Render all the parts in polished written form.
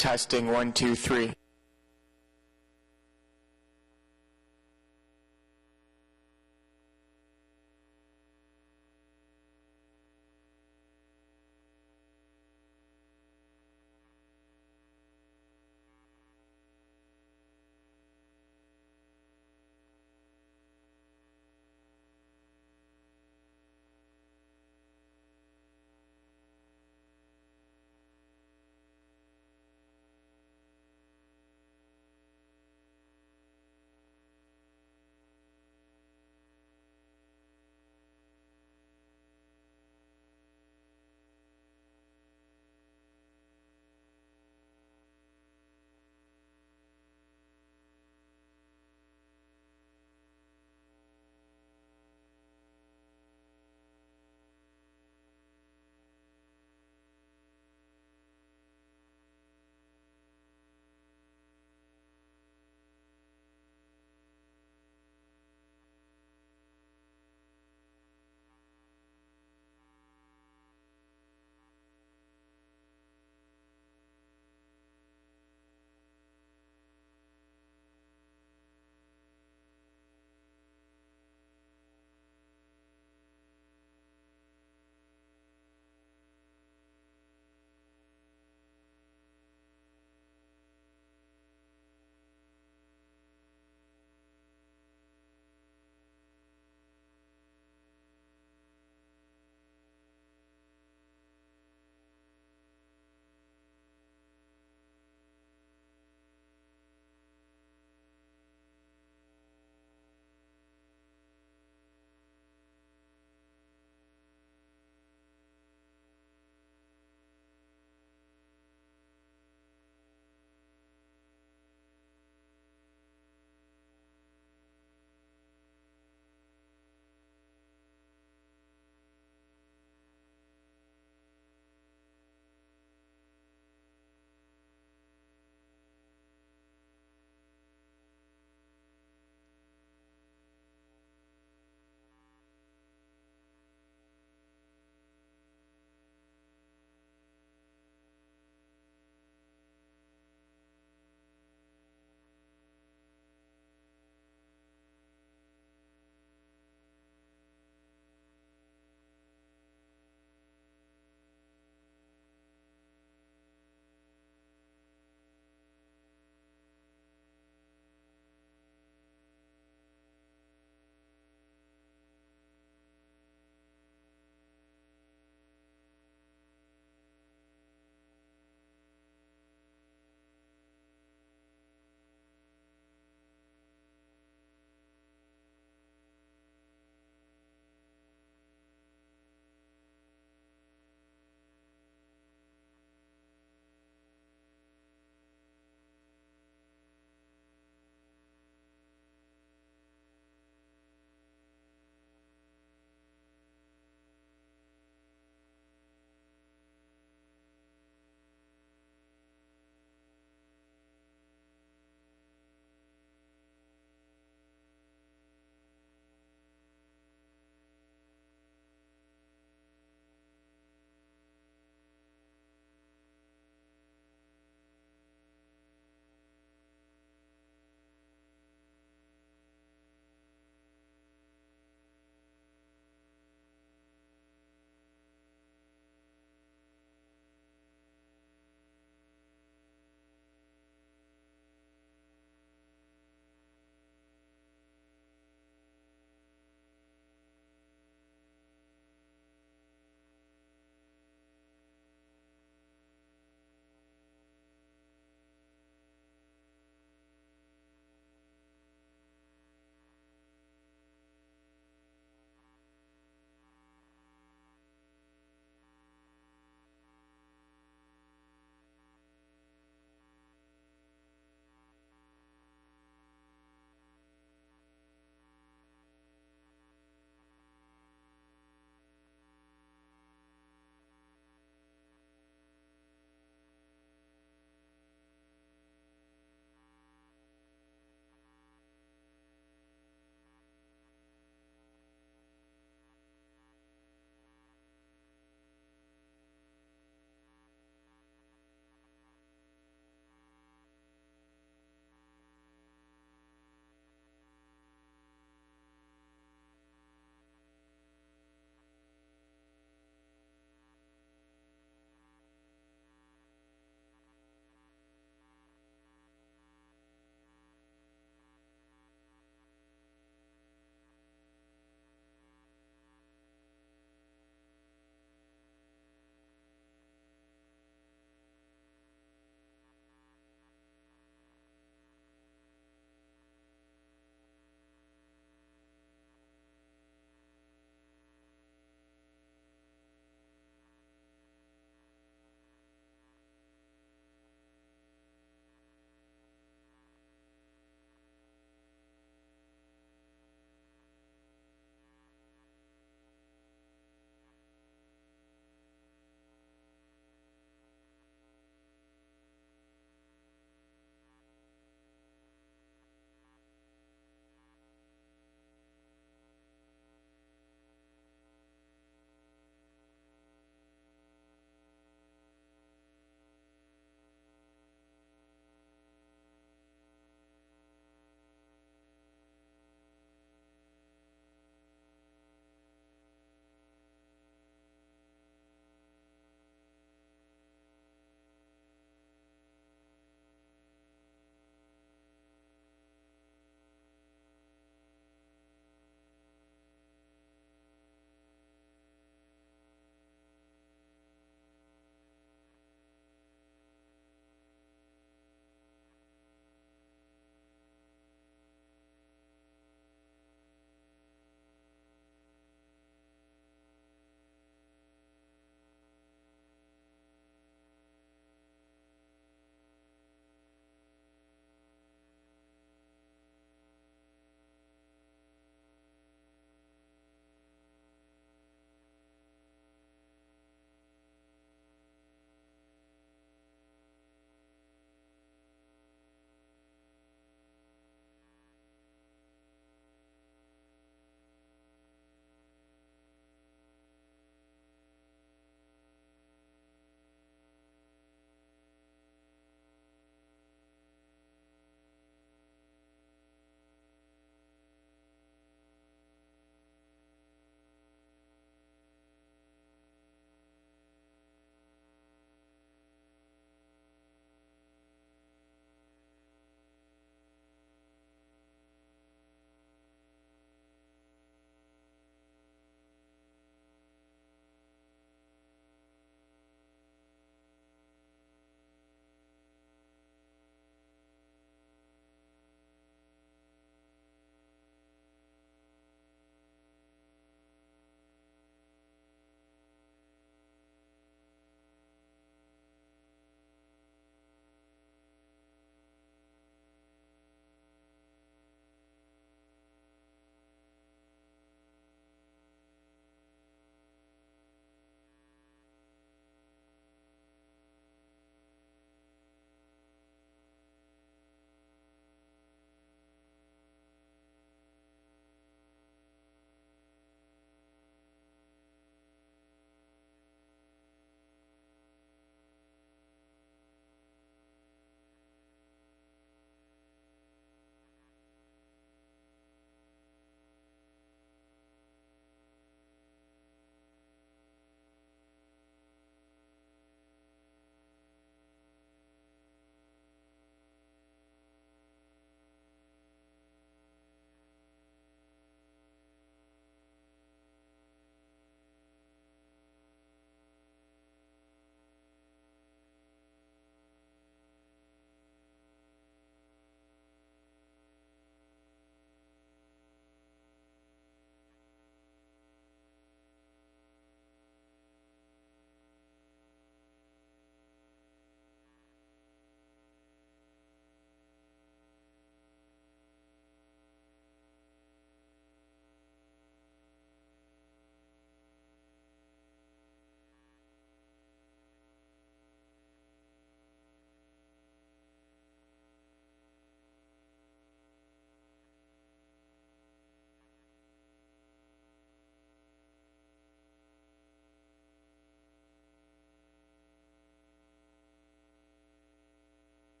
Testing 1, 2, 3.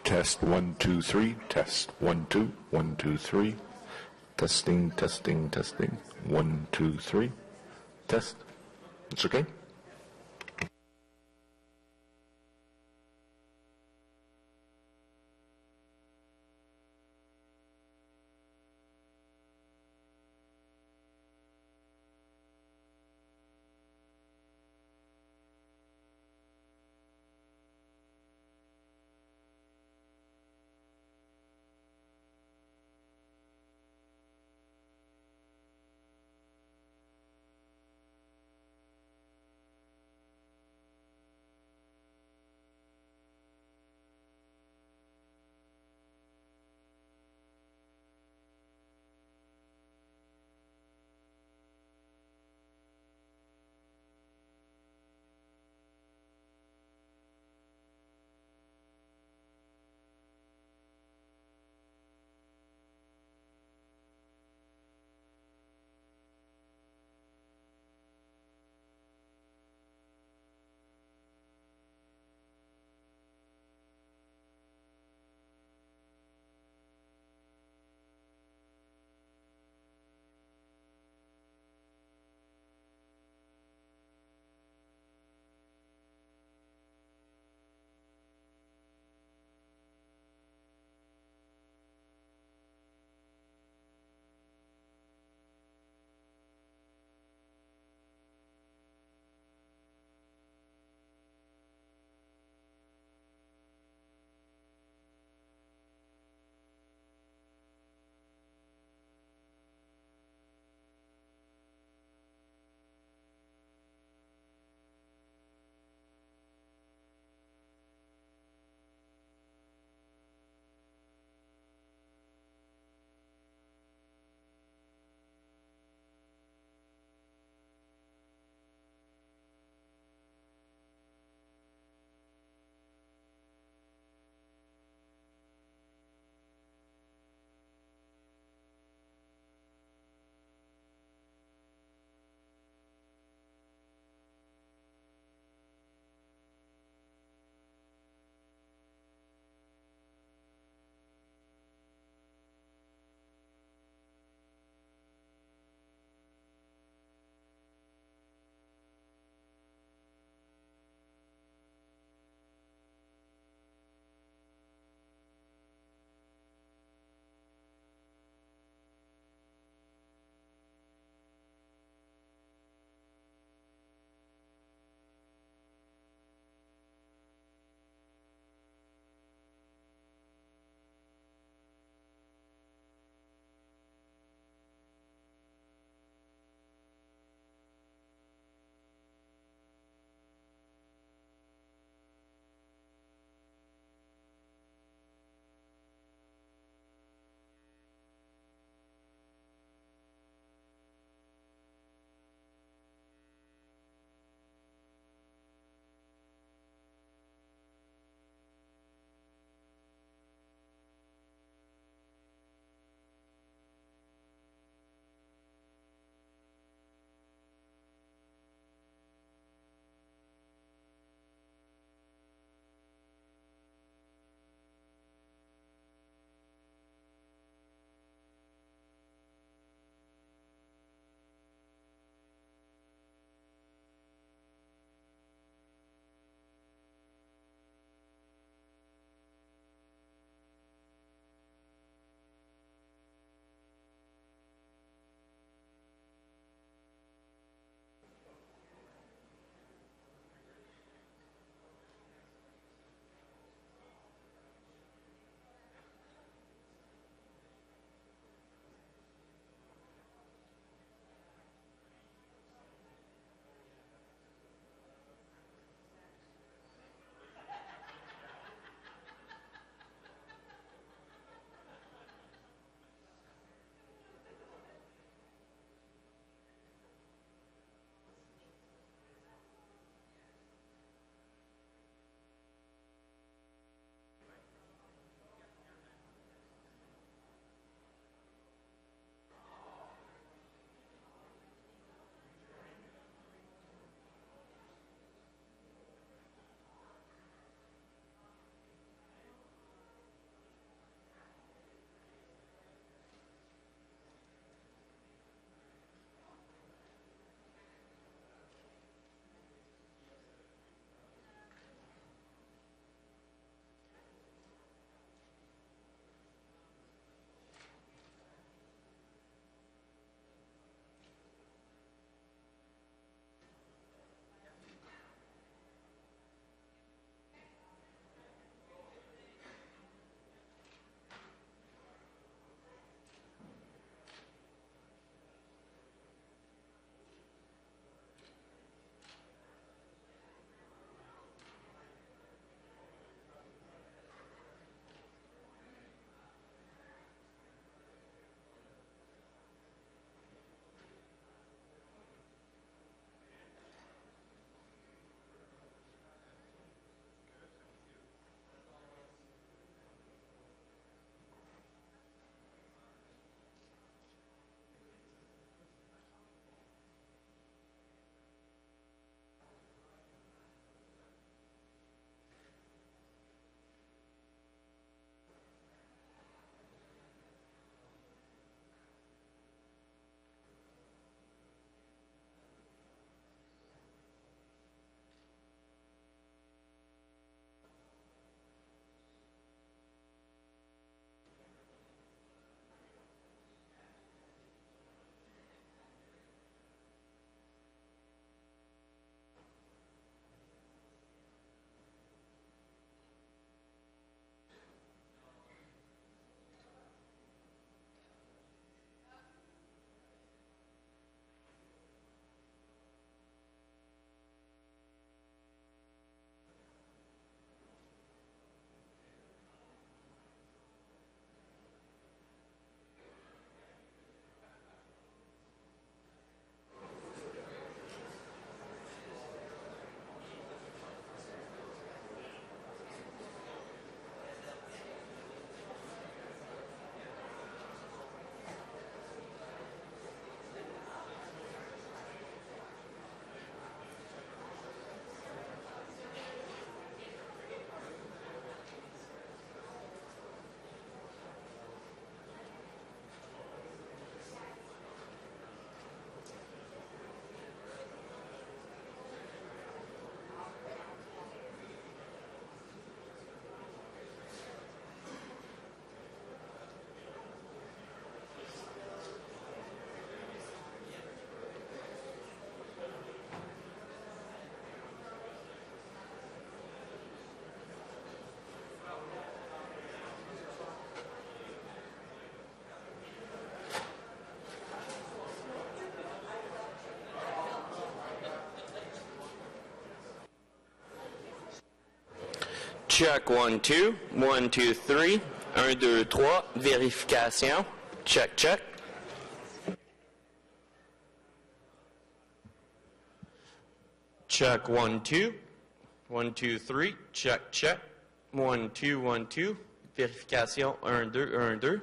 Test 1 2 3. Test 1 2 1 2 3. Testing, testing, testing. 1 2 3. Test. It's okay? Check 1, 2. 1, 2, 3. 1, 2, 3. Vérification. Check, check. Check 1, 2. 1, 2, 3. Check, check. 1, 2, 1, 2. Vérification 1, 2, 1, 2.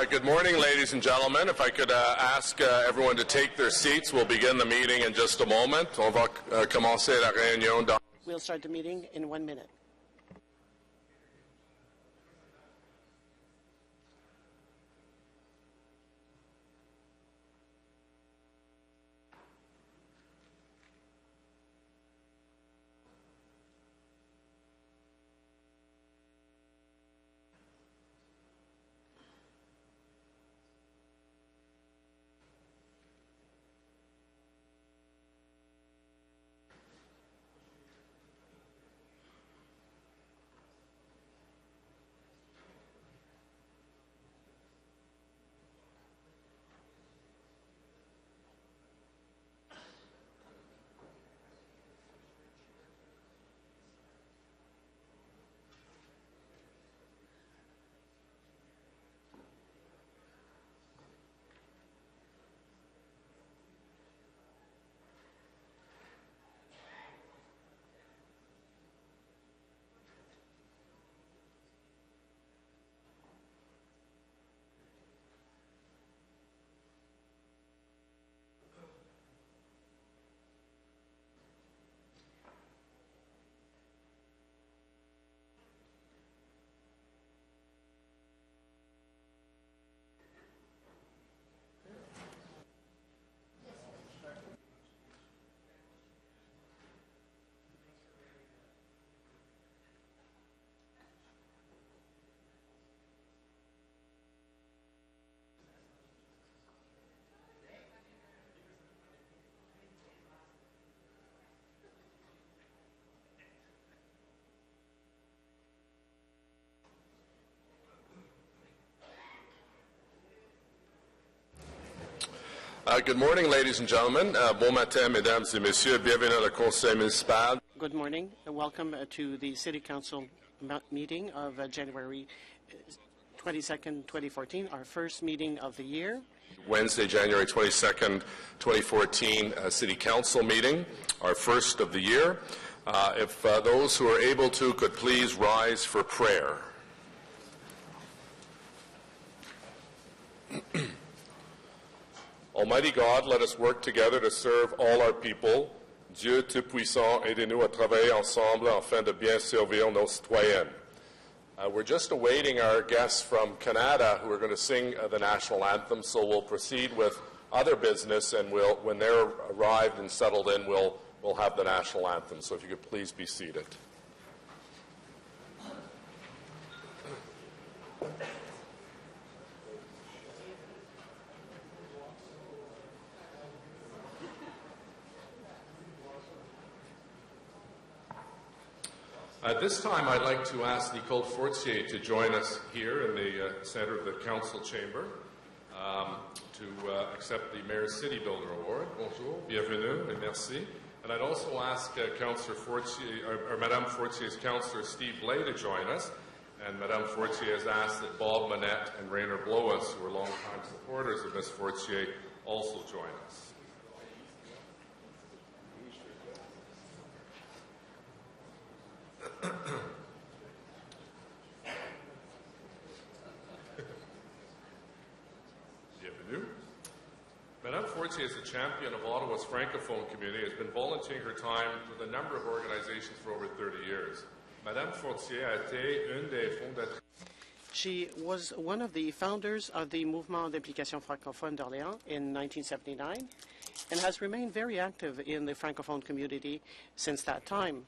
Good morning, ladies and gentlemen. If I could ask everyone to take their seats, we'll begin the meeting in just a moment. On va commencer la réunion dans... We'll start the meeting in 1 minute. Good morning, ladies and gentlemen. Bon matin, mesdames et messieurs. Bienvenue au Conseil municipal. Good morning and welcome to the City Council meeting of January 22nd, 2014, our first meeting of the year. Wednesday, January 22nd, 2014, City Council meeting, our first of the year. If those who are able to could please rise for prayer. Almighty God, let us work together to serve all our people. Dieu Tout-Puissant, aidez-nous à travailler ensemble afin de bien servir nos citoyens. We're just awaiting our guests from Canada who are going to sing the national anthem, so we'll proceed with other business, and when they're arrived and settled in, we'll have the national anthem. So if you could please be seated. At this time, I'd like to ask Nicole Fortier to join us here in the center of the council chamber to accept the Mayor's City Builder Award. Bonjour, bienvenue, et merci. And I'd also ask Councillor Fortier, or Madame Fortier's Councillor Steve Blay to join us. And Madame Fortier has asked that Bob Manette and Rainer Blois, who are longtime supporters of Ms. Fortier, also join us. Bienvenue. Madame Fortier is a champion of Ottawa's Francophone community, has been volunteering her time with a number of organizations for over 30 years. Madame Fortier a été une des fondatrices. She was one of the founders of the Mouvement d'Implication Francophone d'Orléans in 1979 and has remained very active in the Francophone community since that time.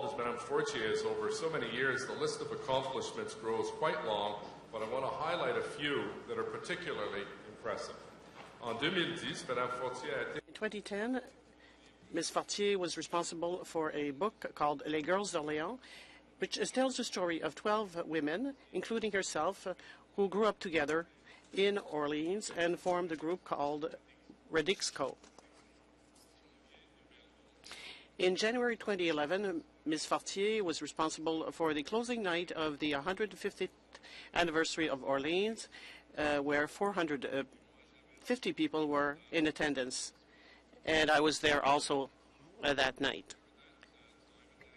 As Madame Fortier is over so many years, the list of accomplishments grows quite long, but I want to highlight a few that are particularly impressive. En 2010, Madame Fortier a été... In 2010, Ms. Fortier was responsible for a book called Les Girls d'Orléans, which tells the story of 12 women, including herself, who grew up together in Orleans and formed a group called Redixco. In January 2011, Ms. Fortier was responsible for the closing night of the 150th anniversary of Orleans, where 450 people were in attendance. And I was there also that night.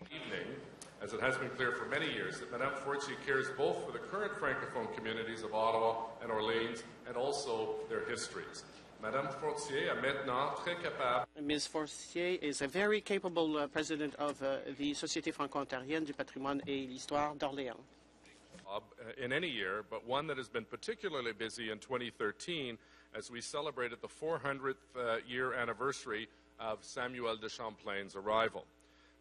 Evening, as it has been clear for many years that Madame Fortier cares both for the current Francophone communities of Ottawa and Orleans and also their histories. Madame Fortier est maintenant très capable. Ms. Fortier is a very capable president of the Société franco-ontarienne du patrimoine et l'histoire d'Orléans. In any year, but one that has been particularly busy in 2013 as we celebrated the 400th year anniversary of Samuel de Champlain's arrival.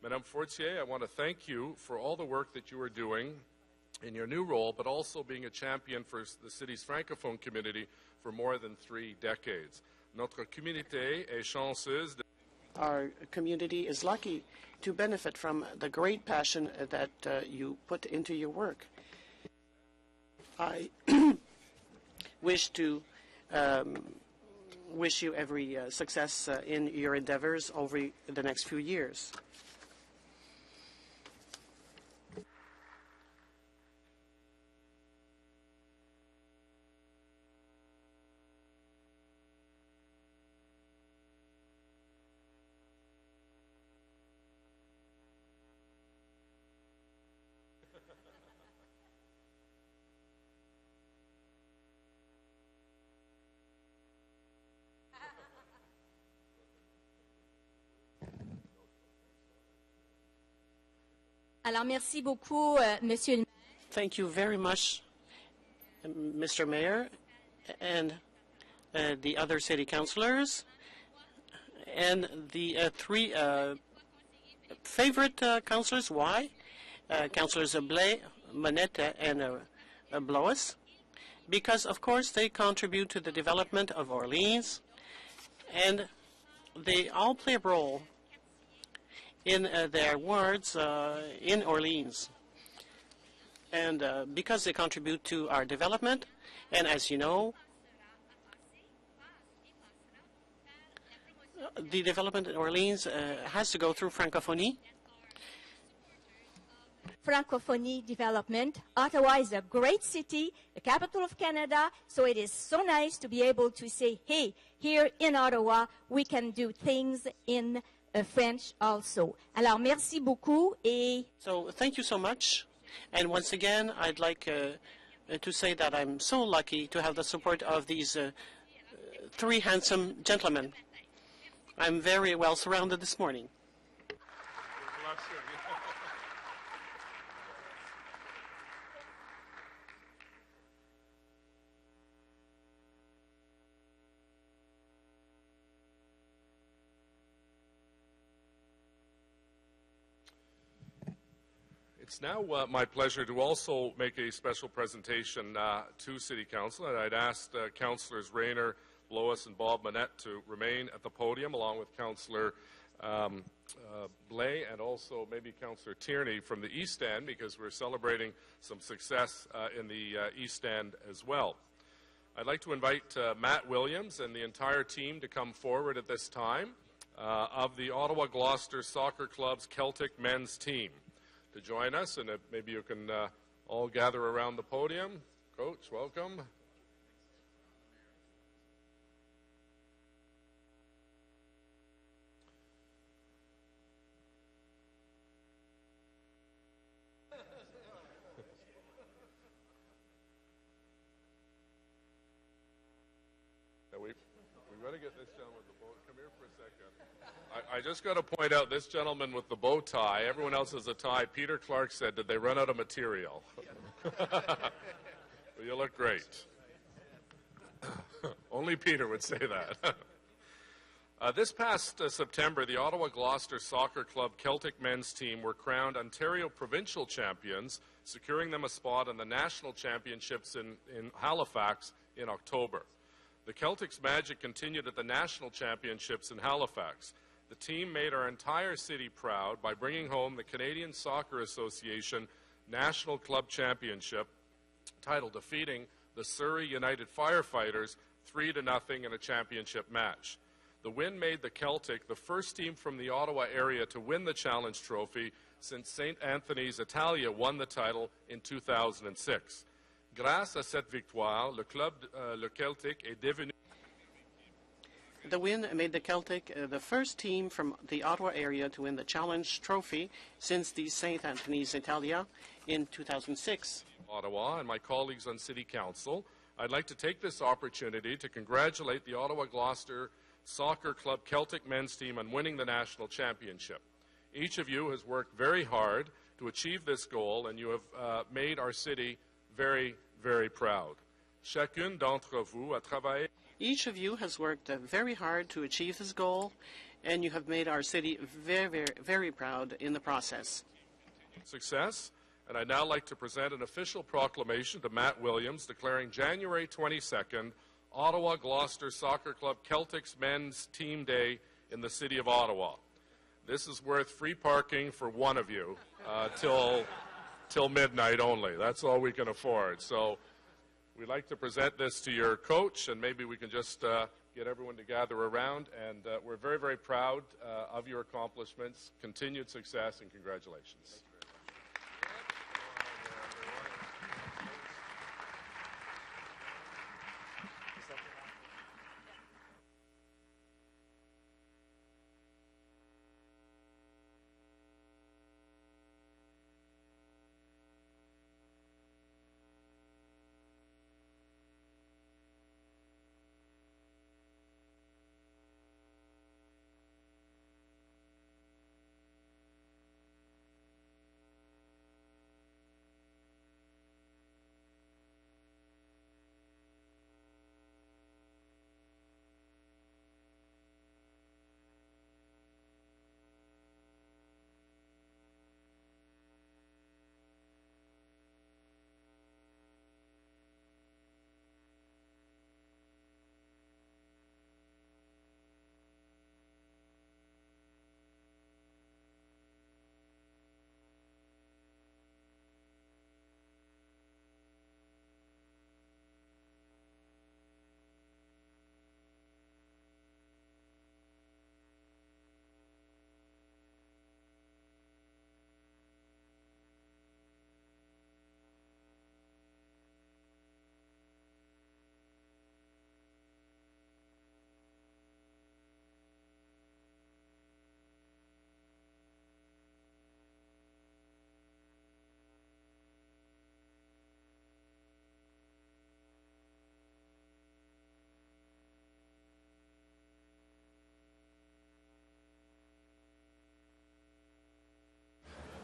Madame Fortier, I want to thank you for all the work that you are doing in your new role, but also being a champion for the city's Francophone community for more than 3 decades. Notre communauté est chanceuse de... Our community is lucky to benefit from the great passion that you put into your work. I wish to wish you every success in your endeavors over the next few years. Alors, merci beaucoup, Monsieur le Maire. Thank you very much, Mr. Mayor, and the other city councilors, and the 3 favorite councilors. Why? Councilors Blais, Monette, and Blois, because, of course, they contribute to the development of Orleans, and they all play a role in their wards in Orleans. And because they contribute to our development, and as you know, the development in Orleans has to go through Francophonie. Francophonie development. Ottawa is a great city, the capital of Canada, so it is so nice to be able to say, hey, here in Ottawa, we can do things in French also. Alors, merci beaucoup. So, thank you so much. And once again, I'd like to say that I'm so lucky to have the support of these 3 handsome gentlemen. I'm very well surrounded this morning. It's now my pleasure to also make a special presentation to City Council, and I'd ask Councillors Rayner, Lois, and Bob Monette to remain at the podium, along with Councillor Blais and also maybe Councillor Tierney from the East End, because we're celebrating some success in the East End as well. I'd like to invite Matt Williams and the entire team to come forward at this time of the Ottawa Gloucester Soccer Club's Celtic men's team to join us, and maybe you can all gather around the podium. Coach, welcome. We got to get this gentleman with the bow. Come here for a second. I just got to point out this gentleman with the bow tie. Everyone else has a tie. Peter Clark said, did they run out of material? Well, you look great. Only Peter would say that. This past September, the Ottawa Gloucester Soccer Club Celtic men's team were crowned Ontario provincial champions, securing them a spot in the national championships in Halifax in October. The Celtics' magic continued at the national championships in Halifax. The team made our entire city proud by bringing home the Canadian Soccer Association National Club Championship title, defeating the Surrey United Firefighters 3-0 in a championship match. The win made the Celtic the first team from the Ottawa area to win the Challenge Trophy since St. Anthony's Italia won the title in 2006. Grâce à cette victoire, le Celtic est devenu... The win made the Celtic the first team from the Ottawa area to win the Challenge Trophy since the St. Anthony's Italia in 2006. Ottawa and my colleagues on City Council, I'd like to take this opportunity to congratulate the Ottawa Gloucester Soccer Club Celtic men's team on winning the national championship. Each of you has worked very hard to achieve this goal, and you have made our city very, very proud. Chacune d'entre vous a travaillé. Each of you has worked very hard to achieve this goal, and you have made our city very, very, very proud in the process. Success. And I'd now like to present an official proclamation to Matt Williams declaring January 22nd Ottawa Gloucester Soccer Club Celtics Men's Team Day in the City of Ottawa. This is worth free parking for one of you till midnight only. That's all we can afford. So we'd like to present this to your coach, and maybe we can just get everyone to gather around. And we're very, very proud of your accomplishments, continued success, and congratulations.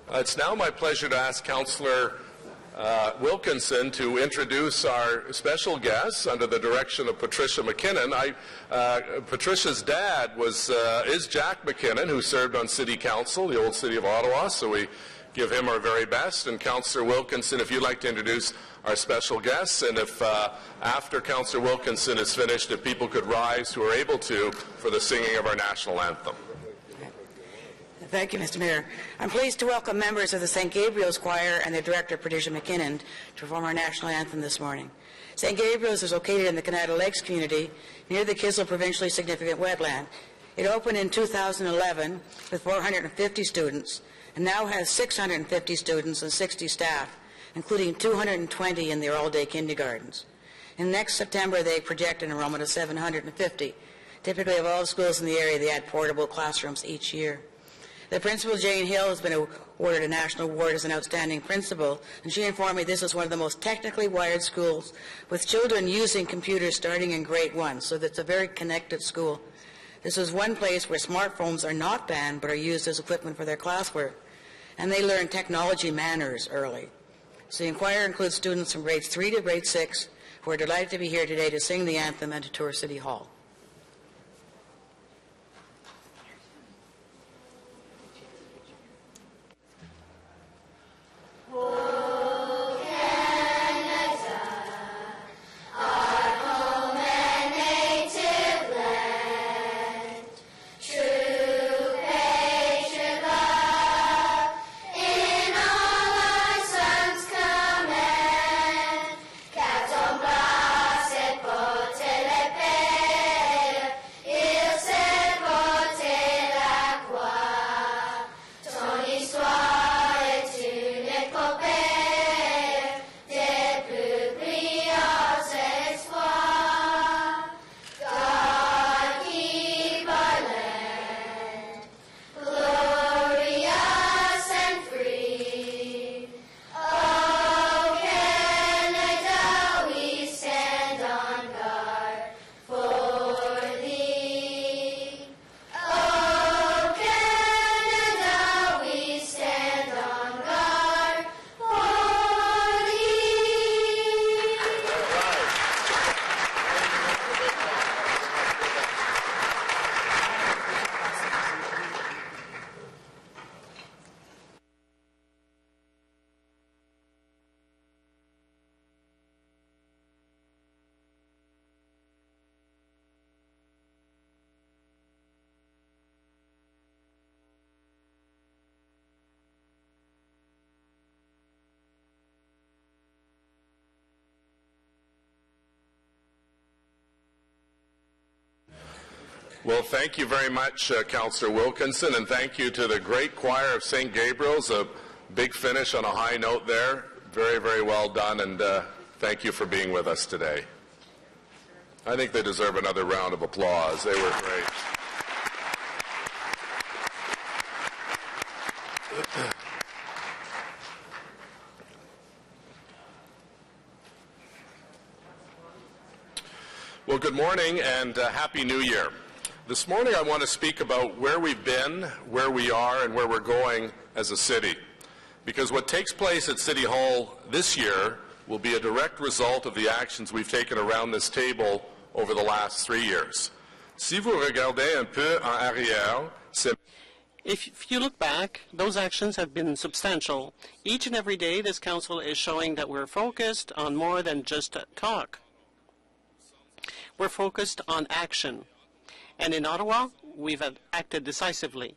It's now my pleasure to ask Councillor Wilkinson to introduce our special guests under the direction of Patricia McKinnon. Patricia's dad is Jack McKinnon, who served on City Council, the old City of Ottawa, so we give him our very best. And Councillor Wilkinson, if you'd like to introduce our special guests, and if after Councillor Wilkinson is finished, if people could rise who are able to for the singing of our national anthem. Thank you, Mr. Mayor. I'm pleased to welcome members of the St. Gabriel's Choir and their director, Patricia McKinnon, to perform our national anthem this morning. St. Gabriel's is located in the Canada Lakes community near the Kisel provincially significant wetland. It opened in 2011 with 450 students and now has 650 students and 60 staff, including 220 in their all-day kindergartens. And next September, they project an enrollment of 750. Typically, of all the schools in the area, they add portable classrooms each year. The principal, Jane Hill, has been awarded a national award as an outstanding principal, and she informed me this is one of the most technically wired schools with children using computers starting in grade 1, so that's a very connected school. This is one place where smartphones are not banned but are used as equipment for their classwork, and they learn technology manners early. So the choir includes students from grades 3 to grade 6 who are delighted to be here today to sing the anthem and to tour City Hall. Caton place, pote le paix. Well, thank you very much, Councillor Wilkinson, and thank you to the great choir of St. Gabriel's. A big finish on a high note there. Very, very well done, and thank you for being with us today. I think they deserve another round of applause. They were great. Well, good morning and Happy New Year. This morning I want to speak about where we've been, where we are, and where we're going as a city. Because what takes place at City Hall this year will be a direct result of the actions we've taken around this table over the last 3 years. Si vous regardez un peu en arrière, If you look back, those actions have been substantial. Each and every day, this council is showing that we're focused on more than just talk. We're focused on action. And in Ottawa, we've acted decisively.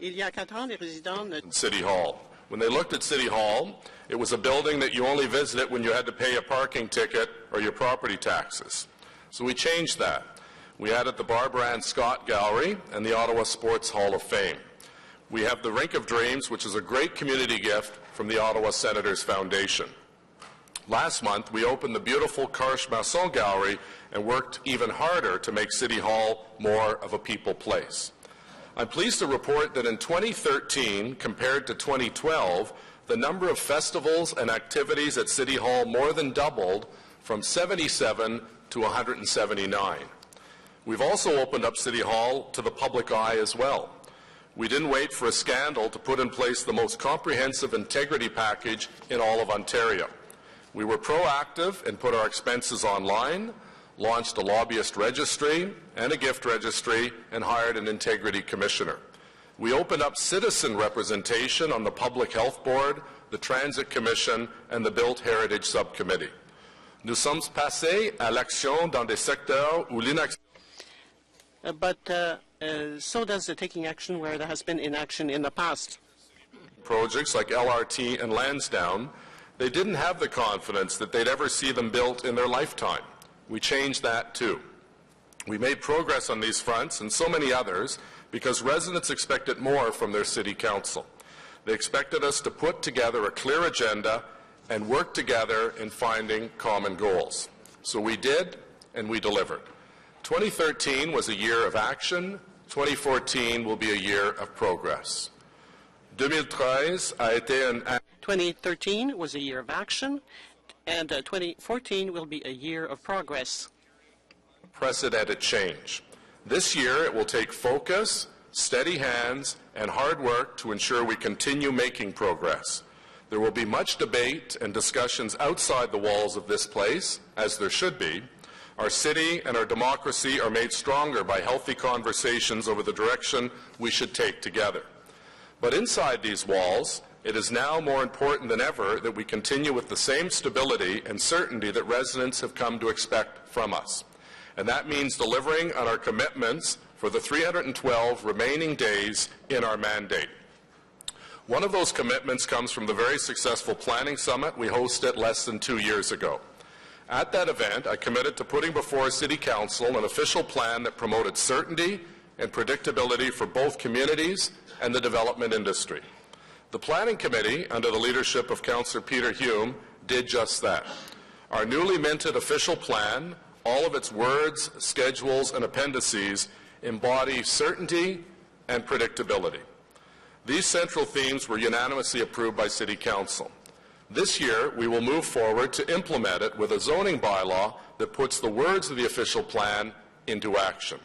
Il y a 4 ans, les résidents City Hall. When they looked at City Hall, it was a building that you only visited when you had to pay a parking ticket or your property taxes. So we changed that. We added the Barbara Ann Scott Gallery and the Ottawa Sports Hall of Fame. We have the Rink of Dreams, which is a great community gift from the Ottawa Senators Foundation. Last month, we opened the beautiful Carche Masson Gallery and worked even harder to make City Hall more of a people place. I'm pleased to report that in 2013, compared to 2012, the number of festivals and activities at City Hall more than doubled from 77 to 179. We've also opened up City Hall to the public eye as well. We didn't wait for a scandal to put in place the most comprehensive integrity package in all of Ontario. We were proactive and put our expenses online, launched a lobbyist registry and a gift registry, and hired an integrity commissioner. We opened up citizen representation on the Public Health Board, the Transit Commission, and the Built Heritage Subcommittee. Nous sommes passés à l'action dans des secteurs où l'inaction... so does the taking action where there has been inaction in the past. Projects like LRT and Lansdowne, they didn't have the confidence that they'd ever see them built in their lifetime. We changed that too. We made progress on these fronts and so many others because residents expected more from their city council. They expected us to put together a clear agenda and work together in finding common goals. So we did, and we delivered. 2013 was a year of action. 2014 will be a year of progress. 2013 a été un 2013 was a year of action, and 2014 will be a year of progress. Unprecedented change. This year it will take focus, steady hands, and hard work to ensure we continue making progress. There will be much debate and discussions outside the walls of this place, as there should be. Our city and our democracy are made stronger by healthy conversations over the direction we should take together. But inside these walls, it is now more important than ever that we continue with the same stability and certainty that residents have come to expect from us. And that means delivering on our commitments for the 312 remaining days in our mandate. One of those commitments comes from the very successful planning summit we hosted less than 2 years ago. At that event, I committed to putting before City Council an official plan that promoted certainty and predictability for both communities and the development industry. The Planning Committee, under the leadership of Councillor Peter Hume, did just that. Our newly minted official plan, all of its words, schedules, and appendices embody certainty and predictability. These central themes were unanimously approved by City Council. This year, we will move forward to implement it with a zoning bylaw that puts the words of the official plan into action.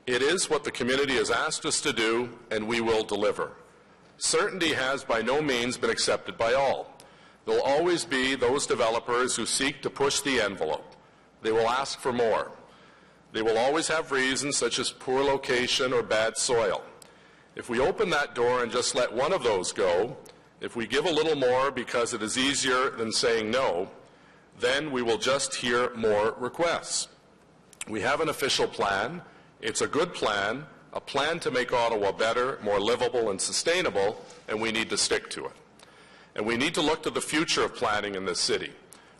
It is what the community has asked us to do, and we will deliver. Certainty has by no means been accepted by all. There will always be those developers who seek to push the envelope. They will ask for more. They will always have reasons such as poor location or bad soil. If we open that door and just let one of those go, if we give a little more because it is easier than saying no, then we will just hear more requests. We have an official plan. It's a good plan, a plan to make Ottawa better, more livable and sustainable, and we need to stick to it. And we need to look to the future of planning in this city.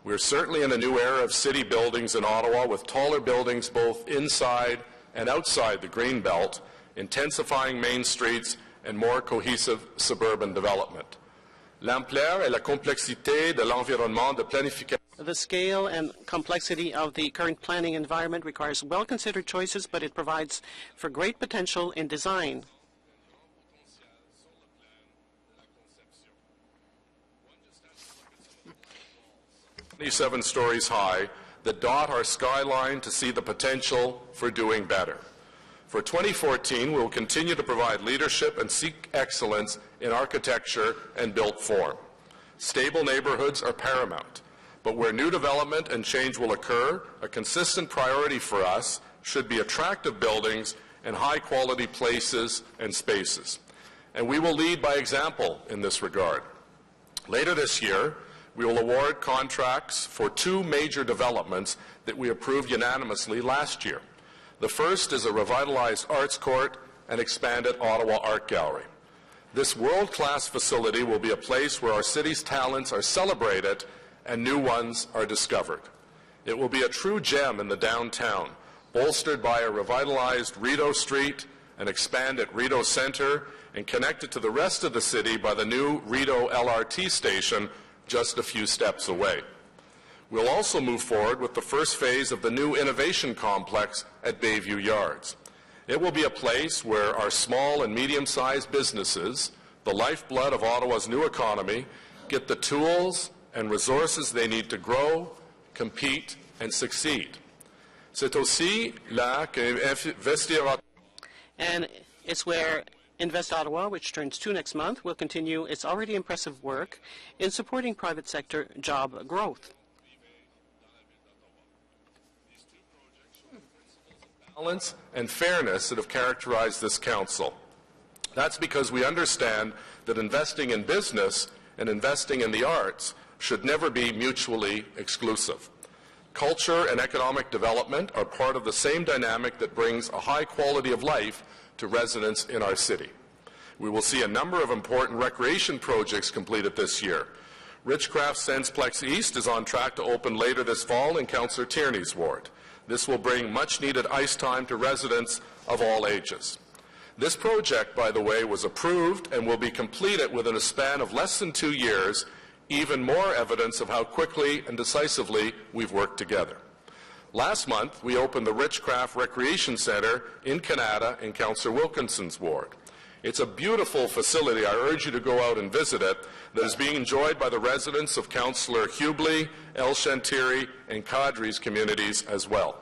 We're certainly in a new era of city buildings in Ottawa with taller buildings both inside and outside the green belt, intensifying main streets and more cohesive suburban development. L'ampleur et la complexité de l'environnement de planification. The scale and complexity of the current planning environment requires well-considered choices, but it provides for great potential in design. 27 stories high that dot our skyline to see the potential for doing better. For 2014, we will continue to provide leadership and seek excellence in architecture and built form. Stable neighborhoods are paramount, but where new development and change will occur, a consistent priority for us should be attractive buildings and high-quality places and spaces. And we will lead by example in this regard. Later this year, we will award contracts for 2 major developments that we approved unanimously last year. The first is a revitalized arts court and expanded Ottawa Art Gallery. This world-class facility will be a place where our city's talents are celebrated and new ones are discovered. It will be a true gem in the downtown, bolstered by a revitalized Rideau Street, an expanded Rideau Centre, and connected to the rest of the city by the new Rideau LRT station just a few steps away. We'll also move forward with the first phase of the new innovation complex at Bayview Yards. It will be a place where our small and medium-sized businesses, the lifeblood of Ottawa's new economy, get the tools and resources they need to grow, compete, and succeed. C'est aussi là qu'investir. And it's where Invest Ottawa, which turns 2 next month, will continue its already impressive work in supporting private sector job growth. Balance and fairness that have characterized this council. That's because we understand that investing in business and investing in the arts should never be mutually exclusive. Culture and economic development are part of the same dynamic that brings a high quality of life to residents in our city. We will see a number of important recreation projects completed this year. Richcraft Sensplex East is on track to open later this fall in Councillor Tierney's ward. This will bring much-needed ice time to residents of all ages. This project, by the way, was approved and will be completed within a span of less than 2 years, even more evidence of how quickly and decisively we've worked together. Last month, we opened the Richcraft Recreation Centre in Canada in Councillor Wilkinson's ward. It's a beautiful facility. I urge you to go out and visit it, that is being enjoyed by the residents of Councillor Hubley, El Chantiri, and Cadre's communities as well.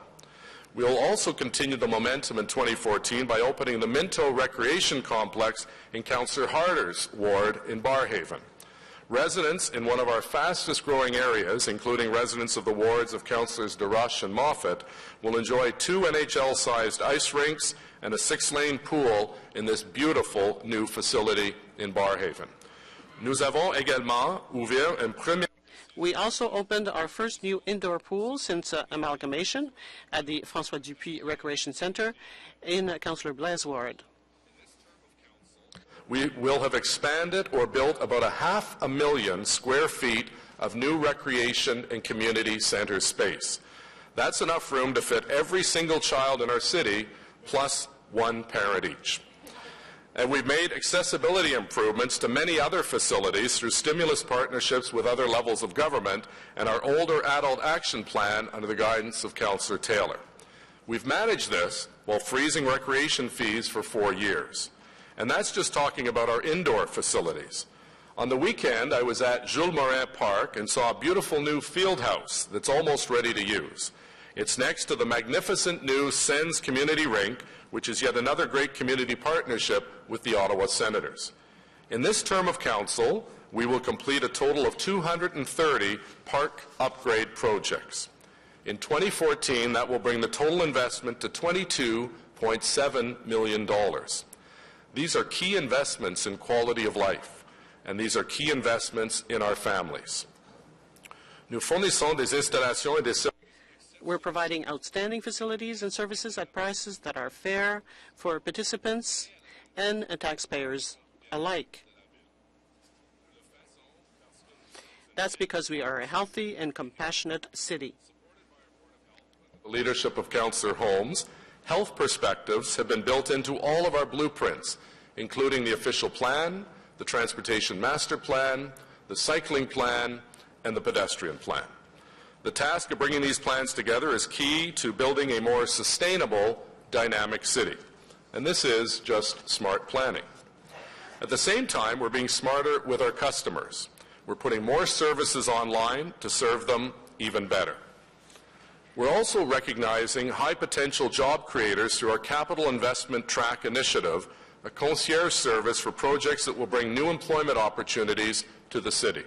We will also continue the momentum in 2014 by opening the Minto Recreation Complex in Councillor Harder's ward in Barrhaven. Residents in one of our fastest-growing areas, including residents of the wards of Councillors DeRush and Moffat, will enjoy 2 NHL-sized ice rinks and a 6-lane pool in this beautiful new facility in Barrhaven. Nous avons également ouvert un premier. We also opened our first new indoor pool since amalgamation at the François Dupuis Recreation Centre in Councillor Blaise ward. We will have expanded or built about 500,000 square feet of new recreation and community center space. That's enough room to fit every single child in our city, plus 1 parent each. And we've made accessibility improvements to many other facilities through stimulus partnerships with other levels of government and our older adult action plan under the guidance of Councillor Taylor. We've managed this while freezing recreation fees for 4 years. And that's just talking about our indoor facilities. On the weekend, I was at Jules Morin Park and saw a beautiful new field house that's almost ready to use. It's next to the magnificent new Sens Community Rink, which is yet another great community partnership with the Ottawa Senators. In this term of council, we will complete a total of 230 park upgrade projects. In 2014, that will bring the total investment to $22.7 million. These are key investments in quality of life, and these are key investments in our families. Nous fournissons des installations et des services. We're providing outstanding facilities and services at prices that are fair for participants and taxpayers alike. That's because we are a healthy and compassionate city. The leadership of Councillor Holmes, health perspectives have been built into all of our blueprints, including the official plan, the transportation master plan, the cycling plan, and the pedestrian plan. The task of bringing these plans together is key to building a more sustainable, dynamic city. And this is just smart planning. At the same time, we're being smarter with our customers. We're putting more services online to serve them even better. We're also recognizing high-potential job creators through our Capital Investment Track initiative, a concierge service for projects that will bring new employment opportunities to the city.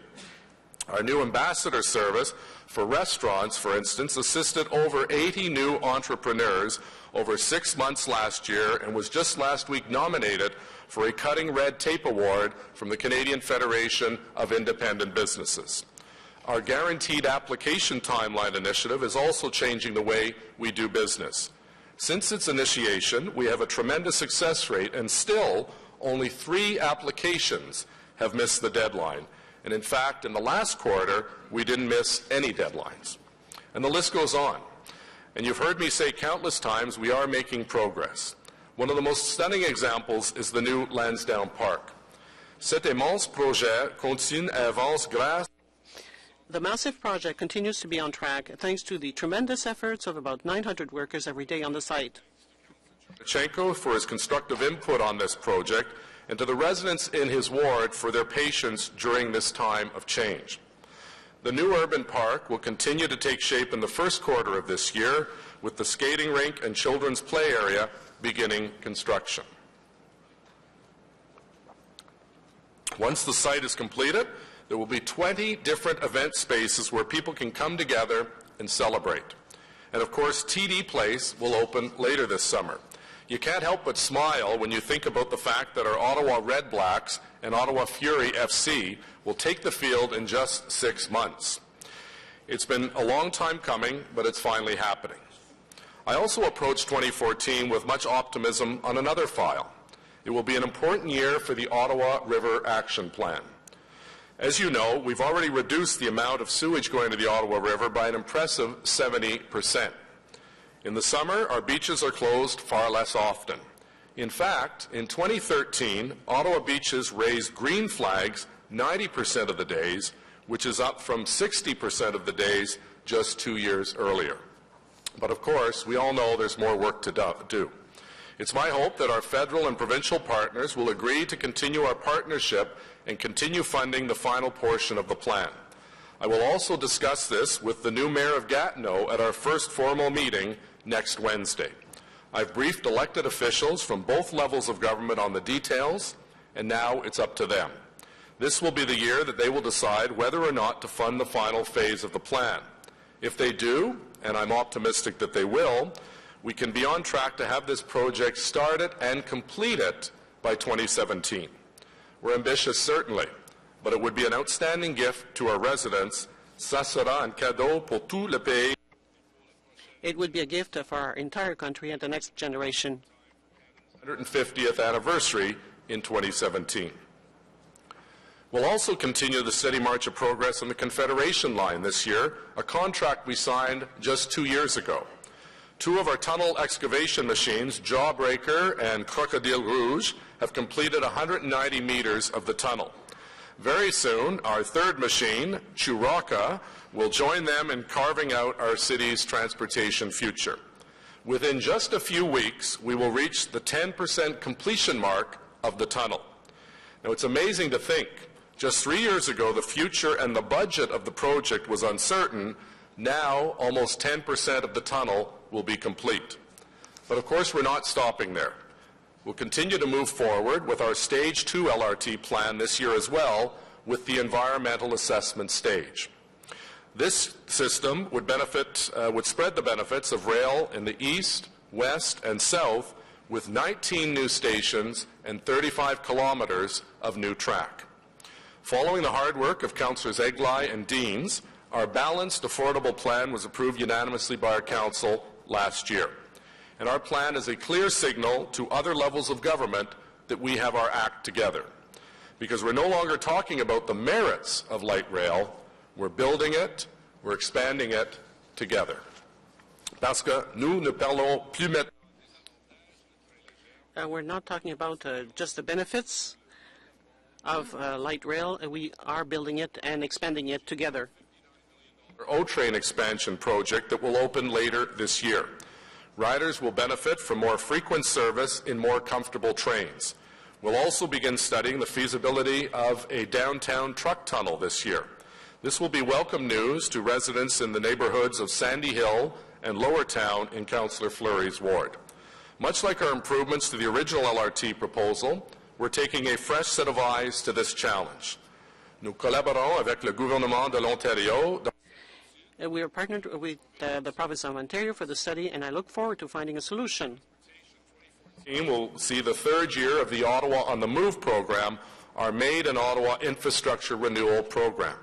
Our new ambassador service for restaurants, for instance, assisted over 80 new entrepreneurs over 6 months last year and was just last week nominated for a Cutting Red Tape Award from the Canadian Federation of Independent Businesses. Our Guaranteed Application Timeline initiative is also changing the way we do business. Since its initiation, we have a tremendous success rate, and still only 3 applications have missed the deadline. And in fact, in the last quarter, we didn't miss any deadlines. And the list goes on. And you've heard me say countless times, we are making progress. One of the most stunning examples is the new Lansdowne Park. Cet immense projet continue et avance grâce. The massive project continues to be on track thanks to the tremendous efforts of about 900 workers every day on the site. Chenko for his constructive input on this project, and to the residents in his ward for their patience during this time of change. The new urban park will continue to take shape in the first quarter of this year, with the skating rink and children's play area beginning construction. Once the site is completed, there will be 20 different event spaces where people can come together and celebrate. And of course, TD Place will open later this summer. You can't help but smile when you think about the fact that our Ottawa Red Blacks and Ottawa Fury FC will take the field in just 6 months. It's been a long time coming, but it's finally happening. I also approach 2014 with much optimism on another file. It will be an important year for the Ottawa River Action Plan. As you know, we've already reduced the amount of sewage going to the Ottawa River by an impressive 70%. In the summer, our beaches are closed far less often. In fact, in 2013, Ottawa beaches raised green flags 90% of the days, which is up from 60% of the days just 2 years earlier. But of course, we all know there's more work to do. It's my hope that our federal and provincial partners will agree to continue our partnership and continue funding the final portion of the plan. I will also discuss this with the new Mayor of Gatineau at our first formal meeting next Wednesday. I've briefed elected officials from both levels of government on the details, and now it's up to them. This will be the year that they will decide whether or not to fund the final phase of the plan. If they do, and I'm optimistic that they will, we can be on track to have this project started and completed by 2017. We're ambitious, certainly, but it would be an outstanding gift to our residents. Ça sera un cadeau pour tout le pays. It would be a gift for our entire country and the next generation. 150th anniversary in 2017. We'll also continue the steady march of progress on the Confederation Line this year, a contract we signed just 2 years ago. 2 of our tunnel excavation machines, Jawbreaker and Crocodile Rouge, have completed 190 meters of the tunnel. Very soon, our 3rd machine, Churaka, will join them in carving out our city's transportation future. Within just a few weeks, we will reach the 10% completion mark of the tunnel. Now, it's amazing to think, just 3 years ago, the future and the budget of the project was uncertain. Now, almost 10% of the tunnel will be complete. But of course, we're not stopping there. We'll continue to move forward with our Stage 2 LRT plan this year as well, with the environmental assessment stage. This system would spread the benefits of rail in the east, west, and south, with 19 new stations and 35 kilometers of new track. Following the hard work of Councillors Eglai and Deans, our balanced, affordable plan was approved unanimously by our Council last year. And our plan is a clear signal to other levels of government that we have our act together. Because we're no longer talking about the merits of light rail, We're building it, we're expanding it together. Parce que nous ne parlons plus maintenant. We're not talking about just the benefits of light rail. We are building it and expanding it together. Our O-Train expansion project that will open later this year. Riders will benefit from more frequent service in more comfortable trains. We'll also begin studying the feasibility of a downtown truck tunnel this year. This will be welcome news to residents in the neighborhoods of Sandy Hill and Lower Town in Councillor Fleury's ward. Much like our improvements to the original LRT proposal, we're taking a fresh set of eyes to this challenge. Nous collaborons avec le gouvernement de l'Ontario. We are partnered with the province of Ontario for the study, and I look forward to finding a solution. We'll see the third year of the Ottawa on the Move program, our Made in Ottawa Infrastructure Renewal program.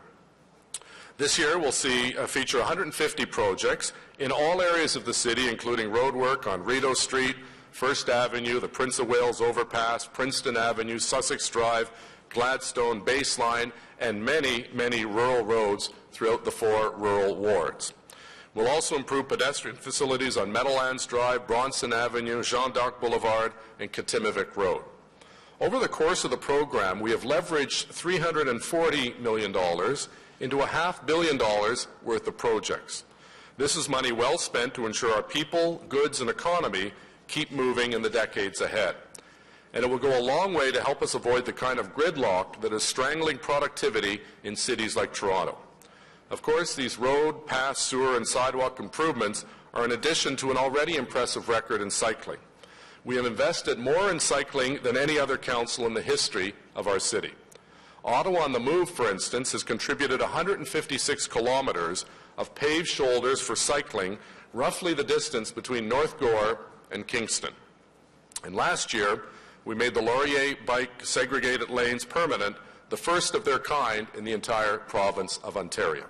This year we'll feature 150 projects in all areas of the city, including roadwork on Rideau Street, First Avenue, the Prince of Wales Overpass, Princeton Avenue, Sussex Drive, Gladstone, Baseline, and many, many rural roads throughout the 4 rural wards. We'll also improve pedestrian facilities on Meadowlands Drive, Bronson Avenue, Jean d'Arc Boulevard, and Katimavik Road. Over the course of the program, we have leveraged $340 million into $500 million worth of projects. This is money well spent to ensure our people, goods, and economy keep moving in the decades ahead. And it will go a long way to help us avoid the kind of gridlock that is strangling productivity in cities like Toronto. Of course, these road, path, sewer, and sidewalk improvements are in addition to an already impressive record in cycling. We have invested more in cycling than any other council in the history of our city. Ottawa on the Move, for instance, has contributed 156 kilometers of paved shoulders for cycling, roughly the distance between North Gore and Kingston. And last year, we made the Laurier bike segregated lanes permanent, the first of their kind in the entire province of Ontario.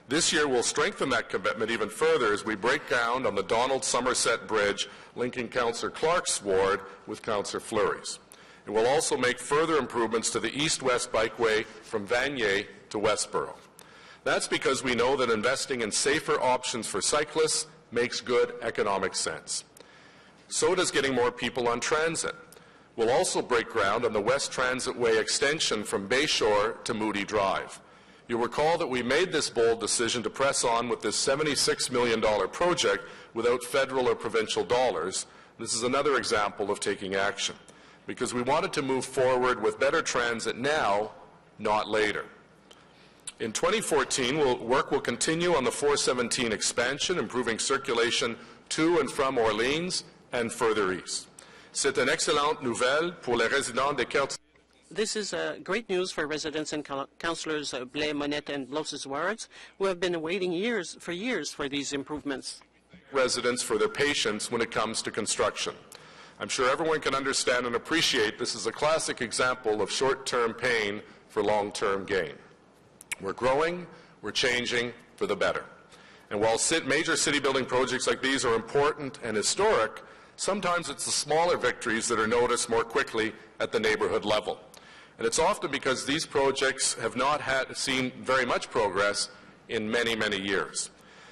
This year, we'll strengthen that commitment even further as we break ground on the Donald Somerset Bridge linking Councillor Clark's ward with Councillor Fleury's. It will also make further improvements to the east-west bikeway from Vanier to Westboro. That's because we know that investing in safer options for cyclists makes good economic sense. So does getting more people on transit. We'll also break ground on the West Transit Way extension from Bayshore to Moody Drive. You'll recall that we made this bold decision to press on with this $76 million project without federal or provincial dollars. This is another example of taking action, because we wanted to move forward with better transit now, not later. In 2014, work will continue on the 417 expansion, improving circulation to and from Orleans and further east. C'est une excellente nouvelle pour les résidents des quartiers. This is great news for residents and councillors Blais, Monette, and Blosses wards who have been waiting for years for these improvements. Residents for their patience when it comes to construction. I'm sure everyone can understand and appreciate this is a classic example of short-term pain for long-term gain. We're growing, we're changing for the better. And while major city-building projects like these are important and historic, sometimes it's the smaller victories that are noticed more quickly at the neighborhood level. And it's often because these projects have not seen very much progress in many, many years.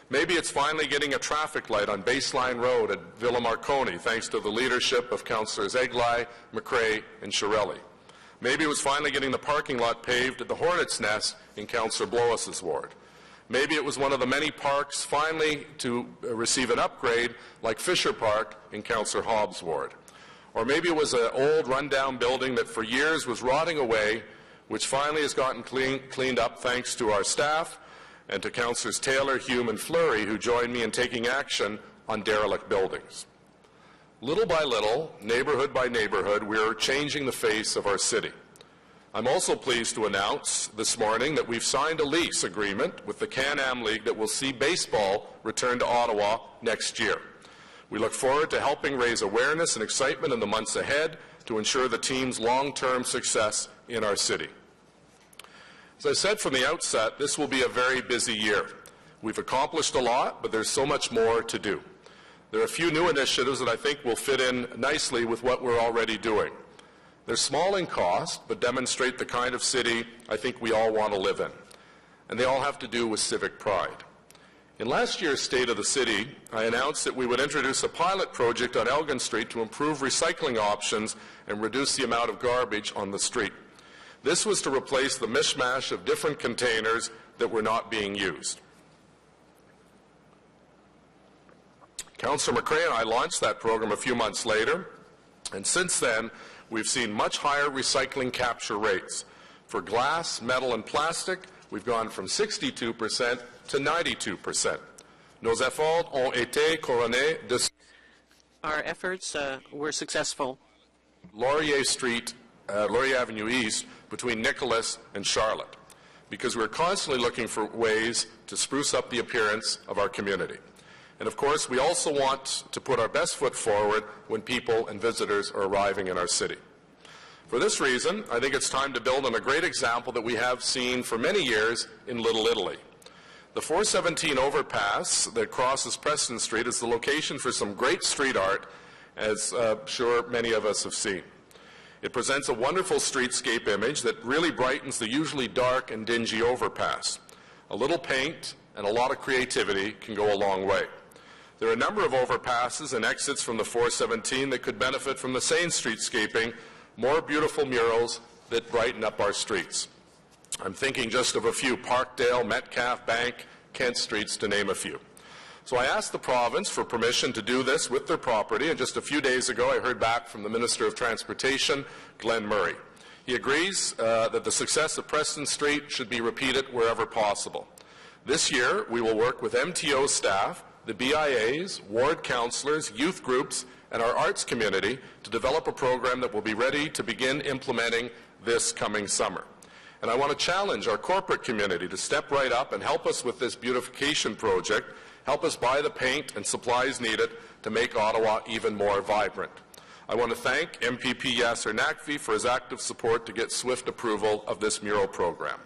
Maybe it's finally getting a traffic light on Baseline Road at Villa Marconi, thanks to the leadership of Councillors Eglai, McRae, and Shirelli. Maybe it was finally getting the parking lot paved at the Hornet's Nest in Councillor Blois's ward. Maybe it was one of the many parks finally to receive an upgrade, like Fisher Park in Councillor Hobbs' ward. Or maybe it was an old, rundown building that for years was rotting away, which finally has gotten cleaned up thanks to our staff and to Councillors Taylor, Hume, and Fleury, who joined me in taking action on derelict buildings. Little by little, neighborhood by neighborhood, we are changing the face of our city. I'm also pleased to announce this morning that we've signed a lease agreement with the Can-Am League that will see baseball return to Ottawa next year. We look forward to helping raise awareness and excitement in the months ahead to ensure the team's long-term success in our city. As I said from the outset, this will be a very busy year. We've accomplished a lot, but there's so much more to do. There are a few new initiatives that I think will fit in nicely with what we're already doing. They're small in cost, but demonstrate the kind of city I think we all want to live in. and they all have to do with civic pride. In last year's State of the City, I announced that we would introduce a pilot project on Elgin Street to improve recycling options and reduce the amount of garbage on the street. This was to replace the mishmash of different containers that were not being used. Councillor McRae and I launched that program a few months later, and since then, we've seen much higher recycling capture rates. For glass, metal, and plastic, we've gone from 62% to 92%. Nos efforts ont été couronnés de... Our efforts were successful. Laurier Street, Laurier Avenue East, between Nicholas and Charlotte, because we're constantly looking for ways to spruce up the appearance of our community. And of course, we also want to put our best foot forward when people and visitors are arriving in our city. For this reason, I think it's time to build on a great example that we have seen for many years in Little Italy. The 417 overpass that crosses Preston Street is the location for some great street art, as sure many of us have seen. It presents a wonderful streetscape image that really brightens the usually dark and dingy overpass. A little paint and a lot of creativity can go a long way. There are a number of overpasses and exits from the 417 that could benefit from the same streetscaping, more beautiful murals that brighten up our streets. I'm thinking just of a few: Parkdale, Metcalfe, Bank, Kent Streets, to name a few. So I asked the province for permission to do this with their property, and just a few days ago I heard back from the Minister of Transportation, Glenn Murray. He agrees that the success of Preston Street should be repeated wherever possible. This year we will work with MTO staff, the BIAs, ward councillors, youth groups, and our arts community to develop a program that will be ready to begin implementing this coming summer. And I want to challenge our corporate community to step right up and help us with this beautification project, help us buy the paint and supplies needed to make Ottawa even more vibrant. I want to thank MPP Yasser Naqvi for his active support to get swift approval of this mural program.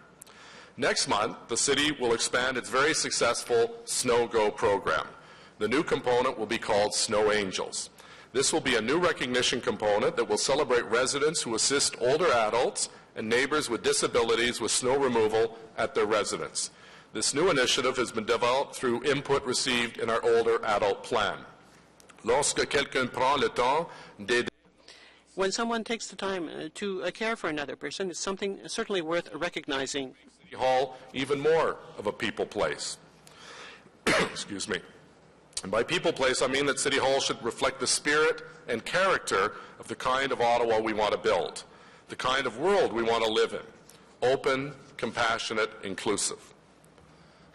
Next month, the city will expand its very successful Snow Go program. The new component will be called Snow Angels. This will be a new recognition component that will celebrate residents who assist older adults and neighbors with disabilities with snow removal at their residence. This new initiative has been developed through input received in our older adult plan. Lorsque quelqu'un prend le temps d'aider. When someone takes the time to care for another person, it's something certainly worth recognizing. City Hall even more of a people place. Excuse me. And by people place, I mean that City Hall should reflect the spirit and character of the kind of Ottawa we want to build, the kind of world we want to live in: open, compassionate, inclusive.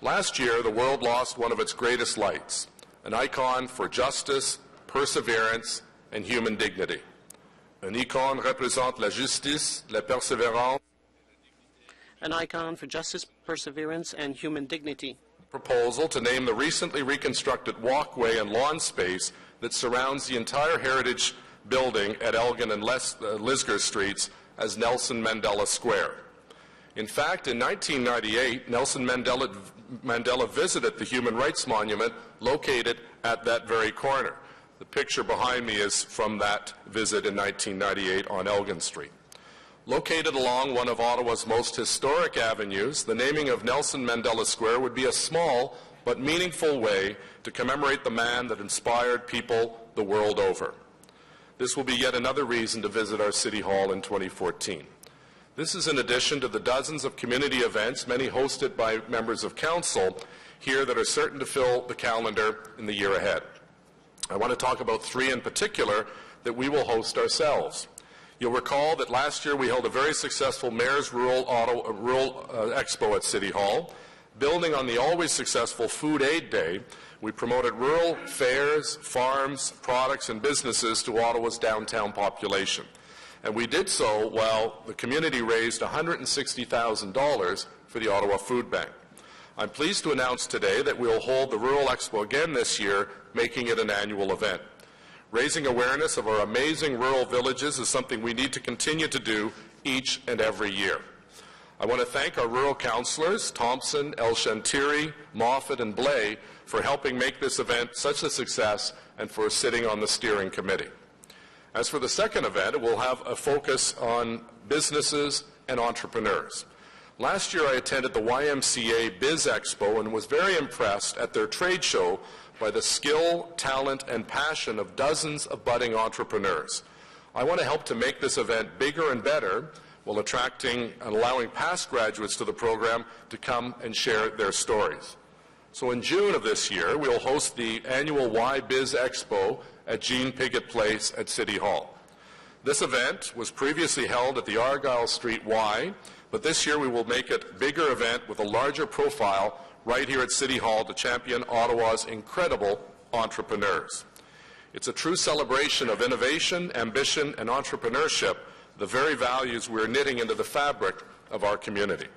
Last year, the world lost one of its greatest lights, an icon for justice, perseverance, and human dignity. Un icône représente la justice, la persévérance. An icon for justice, perseverance, and human dignity. Proposal to name the recently reconstructed walkway and lawn space that surrounds the entire heritage building at Elgin and Lisgar Streets as Nelson Mandela Square. In fact, in 1998, Nelson Mandela visited the Human Rights Monument located at that very corner. The picture behind me is from that visit in 1998 on Elgin Street. Located along one of Ottawa's most historic avenues, the naming of Nelson Mandela Square would be a small but meaningful way to commemorate the man that inspired people the world over. This will be yet another reason to visit our City Hall in 2014. This is in addition to the dozens of community events, many hosted by members of council here, that are certain to fill the calendar in the year ahead. I want to talk about three in particular that we will host ourselves. You'll recall that last year we held a very successful Mayor's Rural Expo at City Hall. Building on the always successful Food Aid Day, we promoted rural fairs, farms, products, and businesses to Ottawa's downtown population. And we did so while the community raised $160,000 for the Ottawa Food Bank. I'm pleased to announce today that we will hold the Rural Expo again this year, making it an annual event. Raising awareness of our amazing rural villages is something we need to continue to do each and every year. I want to thank our rural councillors, Thompson, El Shantiri, Moffat, and Blay, for helping make this event such a success and for sitting on the steering committee. As for the second event, it will have a focus on businesses and entrepreneurs. Last year I attended the YMCA Biz Expo and was very impressed at their trade show by the skill, talent, and passion of dozens of budding entrepreneurs. I want to help to make this event bigger and better while attracting and allowing past graduates to the program to come and share their stories. So in June of this year, we'll host the annual Y Biz Expo at Jean Piggott Place at City Hall. This event was previously held at the Argyle Street Y, but this year we will make it a bigger event with a larger profile right here at City Hall to champion Ottawa's incredible entrepreneurs. It's a true celebration of innovation, ambition, and entrepreneurship, the very values we're knitting into the fabric of our community.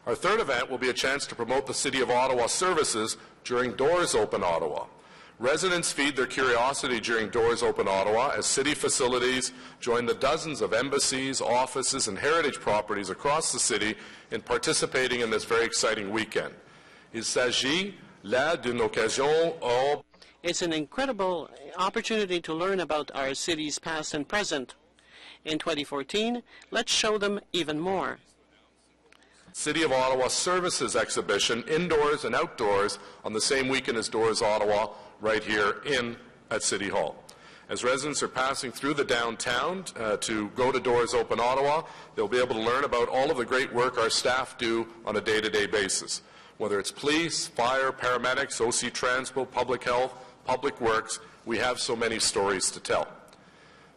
Our third event will be a chance to promote the City of Ottawa services during Doors Open Ottawa. Residents feed their curiosity during Doors Open Ottawa as city facilities join the dozens of embassies, offices, and heritage properties across the city in participating in this very exciting weekend. Il s'agit là d'une occasion hors. It's an incredible opportunity to learn about our city's past and present. In 2014, let's show them even more. City of Ottawa Services exhibition, indoors and outdoors, on the same weekend as Doors Ottawa, right here at City Hall. As residents are passing through the downtown to go to Doors Open Ottawa, they'll be able to learn about all of the great work our staff do on a day-to-day basis. Whether it's police, fire, paramedics, OC Transpo, public health, public works, we have so many stories to tell.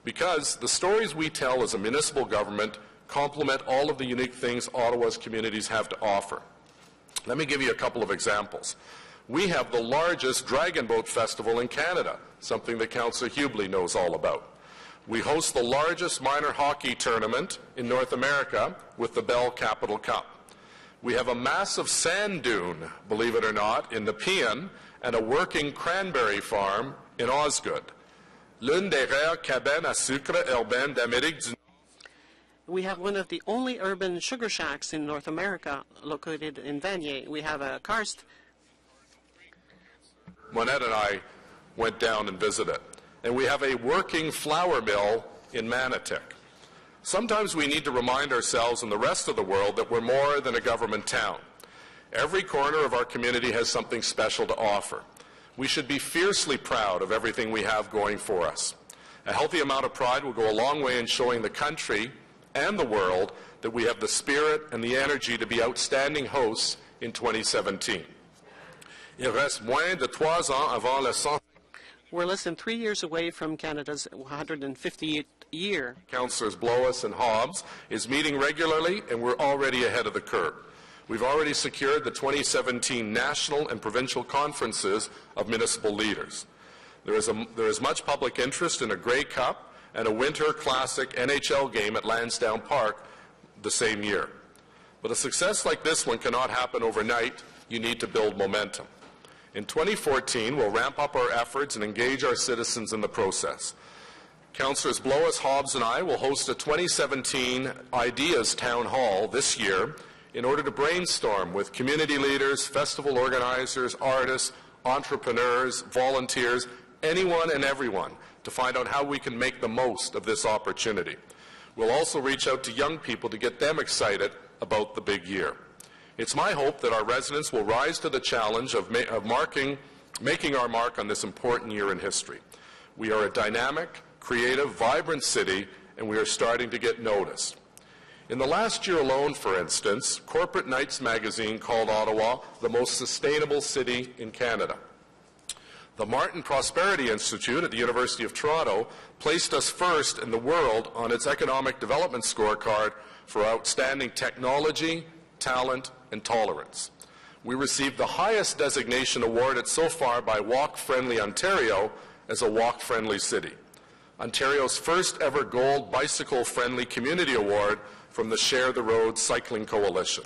Because the stories we tell as a municipal government complement all of the unique things Ottawa's communities have to offer. Let me give you a couple of examples. We have the largest Dragon Boat Festival in Canada, something that Councillor Hubley knows all about. We host the largest minor hockey tournament in North America with the Bell Capital Cup. We have a massive sand dune, believe it or not, in Nepean, and a working cranberry farm in Osgood. L'une des rares cabanes à sucre urbaines d'Amérique du Nord. We have one of the only urban sugar shacks in North America located in Vanier. We have a karst. Monette and I went down and visited. And we have a working flour mill in Manotick. Sometimes we need to remind ourselves and the rest of the world that we're more than a government town. Every corner of our community has something special to offer. We should be fiercely proud of everything we have going for us. A healthy amount of pride will go a long way in showing the country and the world that we have the spirit and the energy to be outstanding hosts in 2017. Il reste moins de 3 ans avant le 100. We're less than 3 years away from Canada's 150th year. Councillors Blois and Hobbs is meeting regularly, and we're already ahead of the curve. We've already secured the 2017 national and provincial conferences of municipal leaders. There is much public interest in a Grey Cup and a Winter Classic NHL game at Lansdowne Park the same year. But a success like this one cannot happen overnight. You need to build momentum. In 2014, we'll ramp up our efforts and engage our citizens in the process. Councillors Blois, Hobbs, and I will host a 2017 Ideas Town Hall this year in order to brainstorm with community leaders, festival organizers, artists, entrepreneurs, volunteers, anyone and everyone, to find out how we can make the most of this opportunity. We'll also reach out to young people to get them excited about the big year. It's my hope that our residents will rise to the challenge of making our mark on this important year in history. We are a dynamic, creative, vibrant city, and we are starting to get noticed. In the last year alone, for instance, Corporate Knights magazine called Ottawa the most sustainable city in Canada. The Martin Prosperity Institute at the University of Toronto placed us first in the world on its economic development scorecard for outstanding technology, talent, and tolerance. We received the highest designation awarded so far by Walk Friendly Ontario as a walk-friendly city. Ontario's first ever gold bicycle-friendly community award from the Share the Road Cycling Coalition.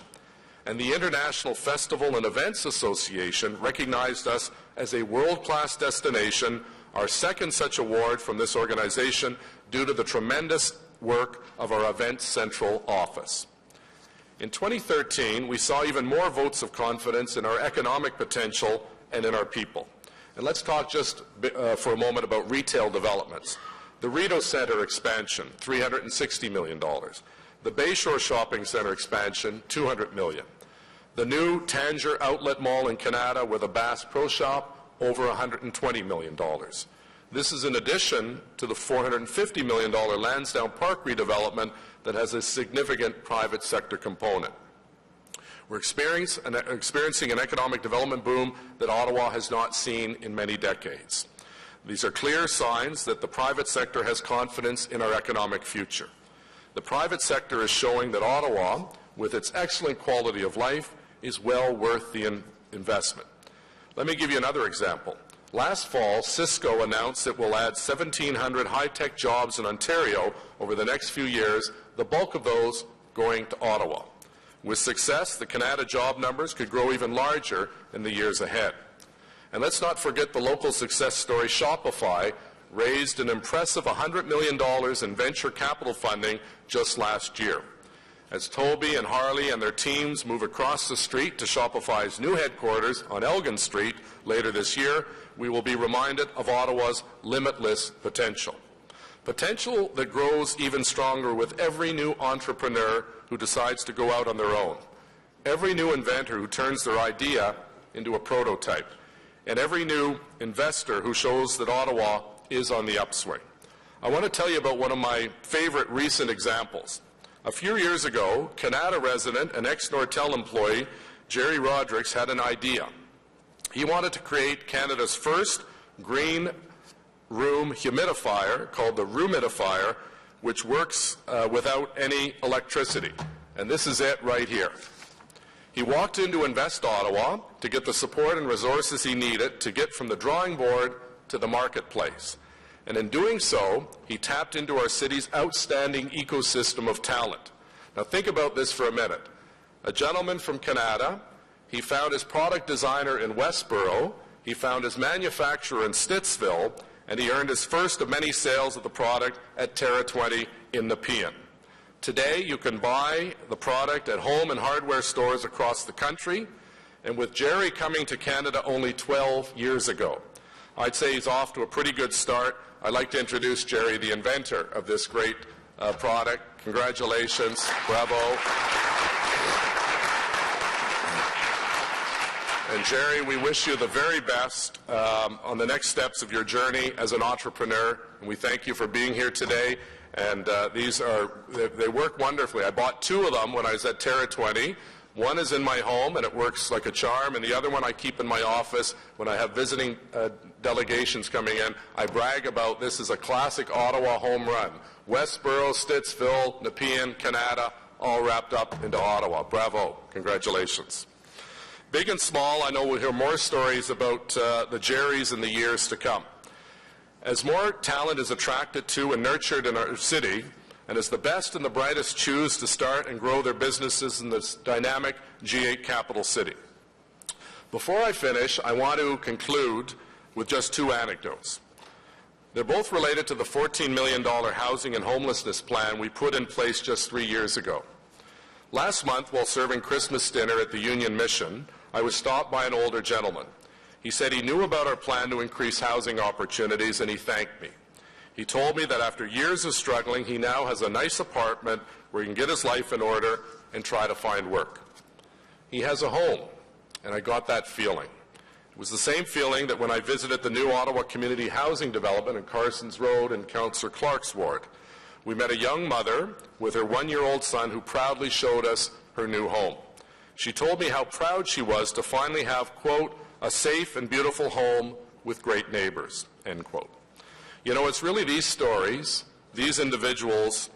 And the International Festival and Events Association recognized us as a world-class destination, our second such award from this organization, due to the tremendous work of our Events Central office. In 2013, we saw even more votes of confidence in our economic potential and in our people. And let's talk just for a moment about retail developments. The Rideau Centre expansion, $360 million. The Bayshore Shopping Centre expansion, $200 million. The new Tanger Outlet Mall in Canada with a Bass Pro Shop, over $120 million. This is in addition to the $450 million Lansdowne Park redevelopment that has a significant private sector component. We're experiencing an economic development boom that Ottawa has not seen in many decades. These are clear signs that the private sector has confidence in our economic future. The private sector is showing that Ottawa, with its excellent quality of life, is well worth the investment. Let me give you another example. Last fall, Cisco announced it will add 1,700 high-tech jobs in Ontario over the next few years, the bulk of those going to Ottawa. With success, the Canada job numbers could grow even larger in the years ahead. And let's not forget the local success story, Shopify, raised an impressive $100 million in venture capital funding just last year. As Toby and Harley and their teams move across the street to Shopify's new headquarters on Elgin Street later this year, we will be reminded of Ottawa's limitless potential. Potential that grows even stronger with every new entrepreneur who decides to go out on their own, every new inventor who turns their idea into a prototype, and every new investor who shows that Ottawa is on the upswing. I want to tell you about one of my favorite recent examples. A few years ago, Canada resident and ex-Nortel employee Jerry Rodrigues had an idea. He wanted to create Canada's first green room humidifier called the Roomidifier, which works without any electricity. And this is it right here. He walked into Invest Ottawa to get the support and resources he needed to get from the drawing board to the marketplace. And in doing so, he tapped into our city's outstanding ecosystem of talent. Now think about this for a minute. A gentleman from Canada, he found his product designer in Westboro, he found his manufacturer in Stittsville, and he earned his first of many sales of the product at Terra 20 in Nepean. Today, you can buy the product at home and hardware stores across the country, and with Jerry coming to Canada only 12 years ago, I'd say he's off to a pretty good start. I'd like to introduce Jerry, the inventor of this great product. Congratulations. Bravo. And Jerry, we wish you the very best on the next steps of your journey as an entrepreneur. And we thank you for being here today. And they work wonderfully. I bought two of them when I was at Terra 20. One is in my home, and it works like a charm, and the other one I keep in my office when I have visiting delegations coming in. I brag about this as a classic Ottawa home run. Westboro, Stittsville, Nepean, Canada, all wrapped up into Ottawa. Bravo. Congratulations. Big and small, I know we'll hear more stories about the Jerrys in the years to come. As more talent is attracted to and nurtured in our city, and as the best and the brightest choose to start and grow their businesses in this dynamic G8 capital city. Before I finish, I want to conclude with just two anecdotes. They're both related to the $14 million housing and homelessness plan we put in place just 3 years ago. Last month, while serving Christmas dinner at the Union Mission, I was stopped by an older gentleman. He said he knew about our plan to increase housing opportunities, and he thanked me. He told me that after years of struggling, he now has a nice apartment where he can get his life in order and try to find work. He has a home, and I got that feeling. It was the same feeling that when I visited the new Ottawa Community Housing Development in Carsons Road in Councillor Clark's ward. We met a young mother with her 1-year-old son who proudly showed us her new home. She told me how proud she was to finally have, quote, a safe and beautiful home with great neighbors, end quote. You know, it's really these stories, these individuals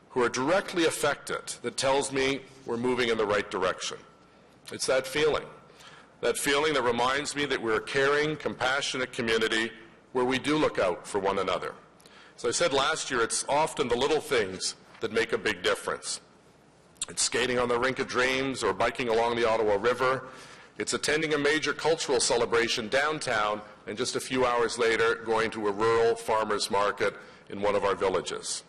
who are directly affected that tells me we're moving in the right direction. It's that feeling that reminds me that we're a caring, compassionate community where we do look out for one another. As I said last year, it's often the little things that make a big difference. It's skating on the Rink of Dreams or biking along the Ottawa River. It's attending a major cultural celebration downtown and just a few hours later going to a rural farmer's market in one of our villages.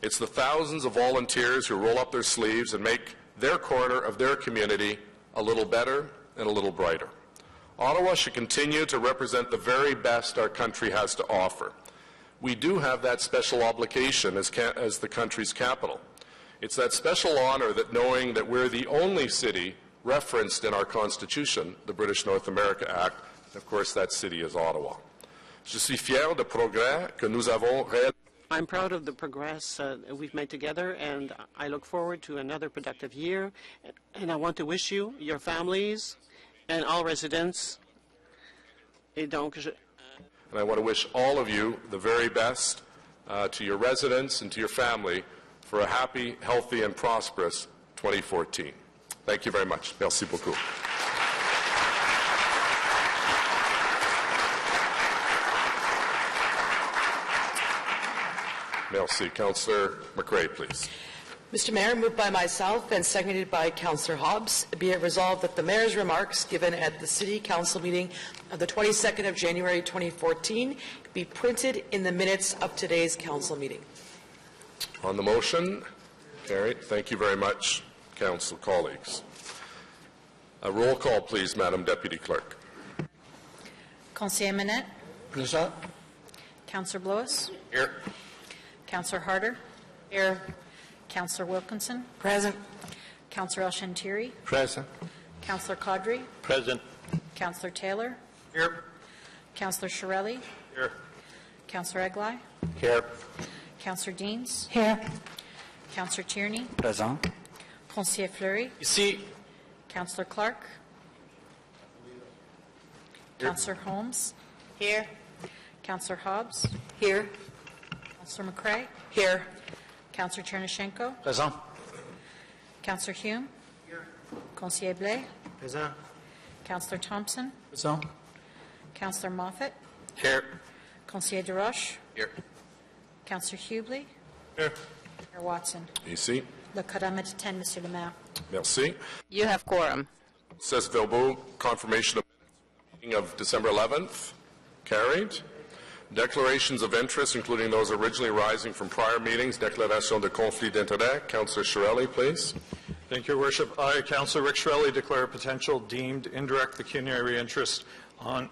It's the thousands of volunteers who roll up their sleeves and make their corner of their community a little better and a little brighter. Ottawa should continue to represent the very best our country has to offer. We do have that special obligation as the country's capital. It's that special honor that knowing that we're the only city referenced in our Constitution, the British North America Act, and of course that city is Ottawa. Je suis fier de progrès que nous avons réalisé. I'm proud of the progress we've made together, and I look forward to another productive year. And I want to wish you, your families, and all residents. Et donc, And I want to wish all of you the very best to your residents and to your family for a happy, healthy, and prosperous 2014. Thank you very much. Merci beaucoup. Merci. Councillor McRae, please. Mr. Mayor, moved by myself and seconded by Councillor Hobbs, be it resolved that the Mayor's remarks given at the City Council meeting of the 22nd of January 2014 be printed in the minutes of today's Council meeting. On the motion, carried. Thank you very much, Council colleagues. A roll call, please, Madam Deputy Clerk. Conseiller Manette. Present. Councillor Blois. Here. Councillor Harder. Here. Councillor Wilkinson. Present. Councillor El-Shantiri. Present. Councillor Caudry. Present. Councillor Taylor. Here. Councillor Shirelli. Here. Councillor Eglai. Here. Councillor Deans. Here. Councillor Tierney. Present. Conseiller Fleury. Ici. Councillor Clark. Councillor Holmes. Here. Councillor Hobbs. Here. Councillor McRae. Here. Councillor Chernyshenko. Present. Councillor Hume. Conseiller Blais. Present. Councillor Thompson. Present. Councillor Moffat. Here. Conseiller DeRoche. Here. Councillor Hubley. Here. Mayor Watson. Ici. Le quorum est 10, Monsieur le Maire. Merci. You have quorum. Says Vilbeau, confirmation of meeting of December 11th. Carried. Declarations of interest, including those originally arising from prior meetings. Déclaration de conflit d'intérêt. Councillor Shirelli, please. Thank you, Your Worship. I, Councillor Rick Shirelli, declare a potential deemed indirect pecuniary interest on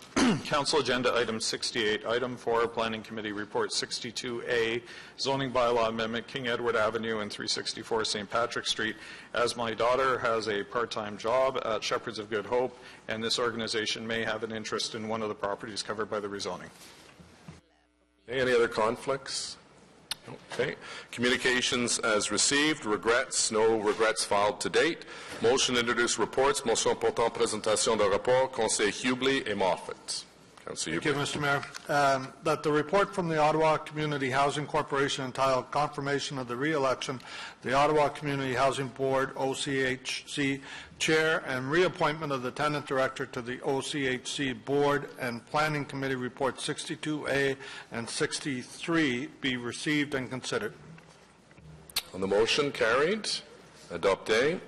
Council Agenda Item 68, Item 4, Planning Committee Report 62A, Zoning Bylaw Amendment, King Edward Avenue and 364 St. Patrick Street, as my daughter has a part-time job at Shepherds of Good Hope, and this organization may have an interest in one of the properties covered by the rezoning. Any other conflicts? Okay. Communications as received. Regrets. No regrets filed to date. Motion to introduce reports. Motion portant présentation de rapport. Conseil Hubley et Moffat. Councillor Thank you, Mr. Mayor. That the report from the Ottawa Community Housing Corporation entitled Confirmation of the Re-election, the Ottawa Community Housing Board, OCHC Chair, and reappointment of the Tenant Director to the OCHC Board and Planning Committee Report 62A and 63 be received and considered. On the motion, carried. Adopté.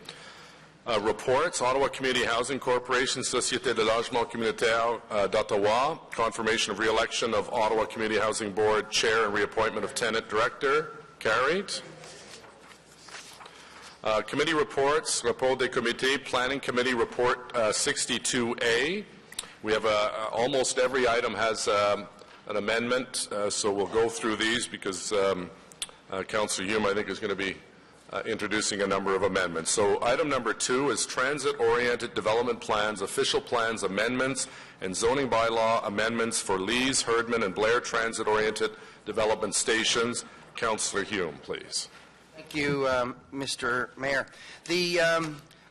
Reports, Ottawa Community Housing Corporation, Société de Logement Communautaire d'Ottawa, confirmation of re-election of Ottawa Community Housing Board Chair and reappointment of Tenant Director, carried. Committee reports, Rapport des Comités, Planning Committee Report 62A. We have almost every item has an amendment, so we'll go through these because Councillor Hume, I think, is going to be introducing a number of amendments. So item number 2 is transit-oriented development plans, official plans amendments, and zoning bylaw amendments for Lees, Herdman, and Blair transit-oriented development stations. Councillor Hume, please. Thank you, Mr. Mayor.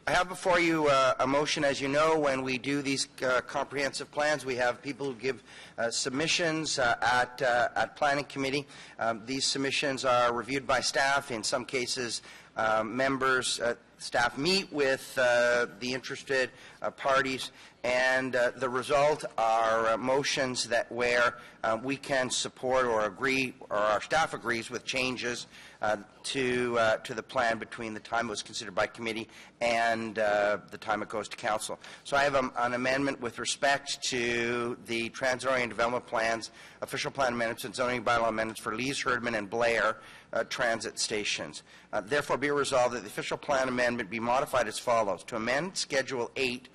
I have before you a motion. As you know, when we do these comprehensive plans, we have people who give submissions at Planning Committee. These submissions are reviewed by staff. In some cases, staff meet with the interested parties, and the result are motions that where we can support or agree, or our staff agrees with changes to the plan between the time it was considered by committee and the time it goes to council. So I have an amendment with respect to the transit-oriented development plans, official plan amendments, and zoning bylaw amendments for Lees, Herdman, and Blair transit stations. Therefore, be resolved that the official plan amendment be modified as follows: to amend Schedule 8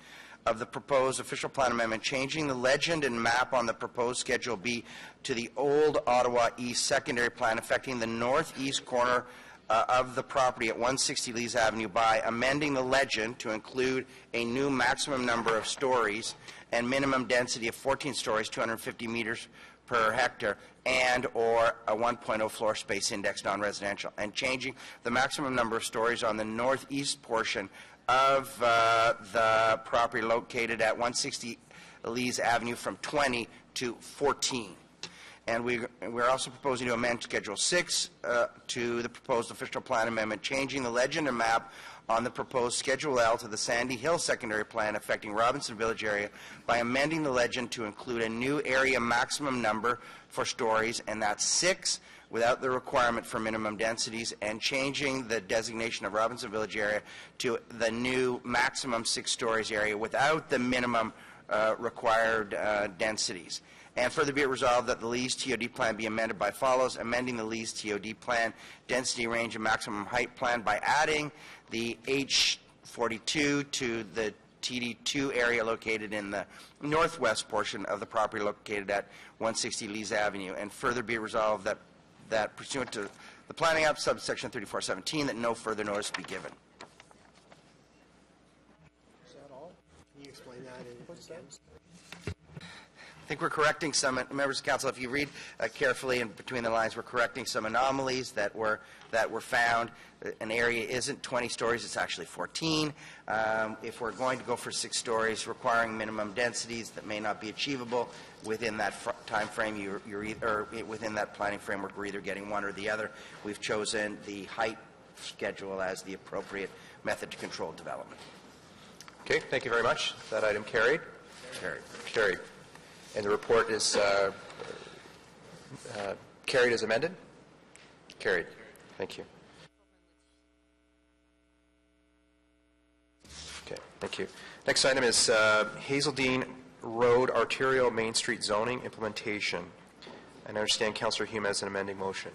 of the proposed official plan amendment, changing the legend and map on the proposed Schedule B to the old Ottawa East secondary plan, affecting the northeast corner of the property at 160 Lees Avenue by amending the legend to include a new maximum number of stories and minimum density of 14 stories, 250 meters per hectare, and or a 1.0 floor space index non-residential, and changing the maximum number of stories on the northeast portion of the property located at 160 Lees Avenue from 20 to 14. And we're also proposing to amend Schedule 6 to the proposed official plan amendment, changing the legend and map on the proposed Schedule L to the Sandy Hill secondary plan affecting Robinson Village area by amending the legend to include a new area maximum number for stories, and that's 6, without the requirement for minimum densities, and changing the designation of Robinson Village area to the new maximum 6 stories area without the minimum required densities. And further be it resolved that the Lees TOD plan be amended by follows: amending the Lees TOD plan density range and maximum height plan by adding the H42 to the TD2 area located in the northwest portion of the property located at 160 Lees Avenue. And further be it resolved that pursuant to the Planning Act, subsection 3417, that no further notice be given. Is that all? Can you explain that again? I think we're correcting some, members of council, if you read carefully and between the lines, we're correcting some anomalies that were found. An area isn't 20 stories, it's actually 14. If we're going to go for 6 stories, requiring minimum densities that may not be achievable within that time frame, within that planning framework, we're either getting one or the other. We've chosen the height schedule as the appropriate method to control development. Okay, thank you very much. That item carried? Carried. Carried. And the report is carried as amended? Carried. Thank you. Okay, thank you. Next item is Hazeldean Road Arterial Main Street zoning implementation. And I understand Councillor Hume has an amending motion.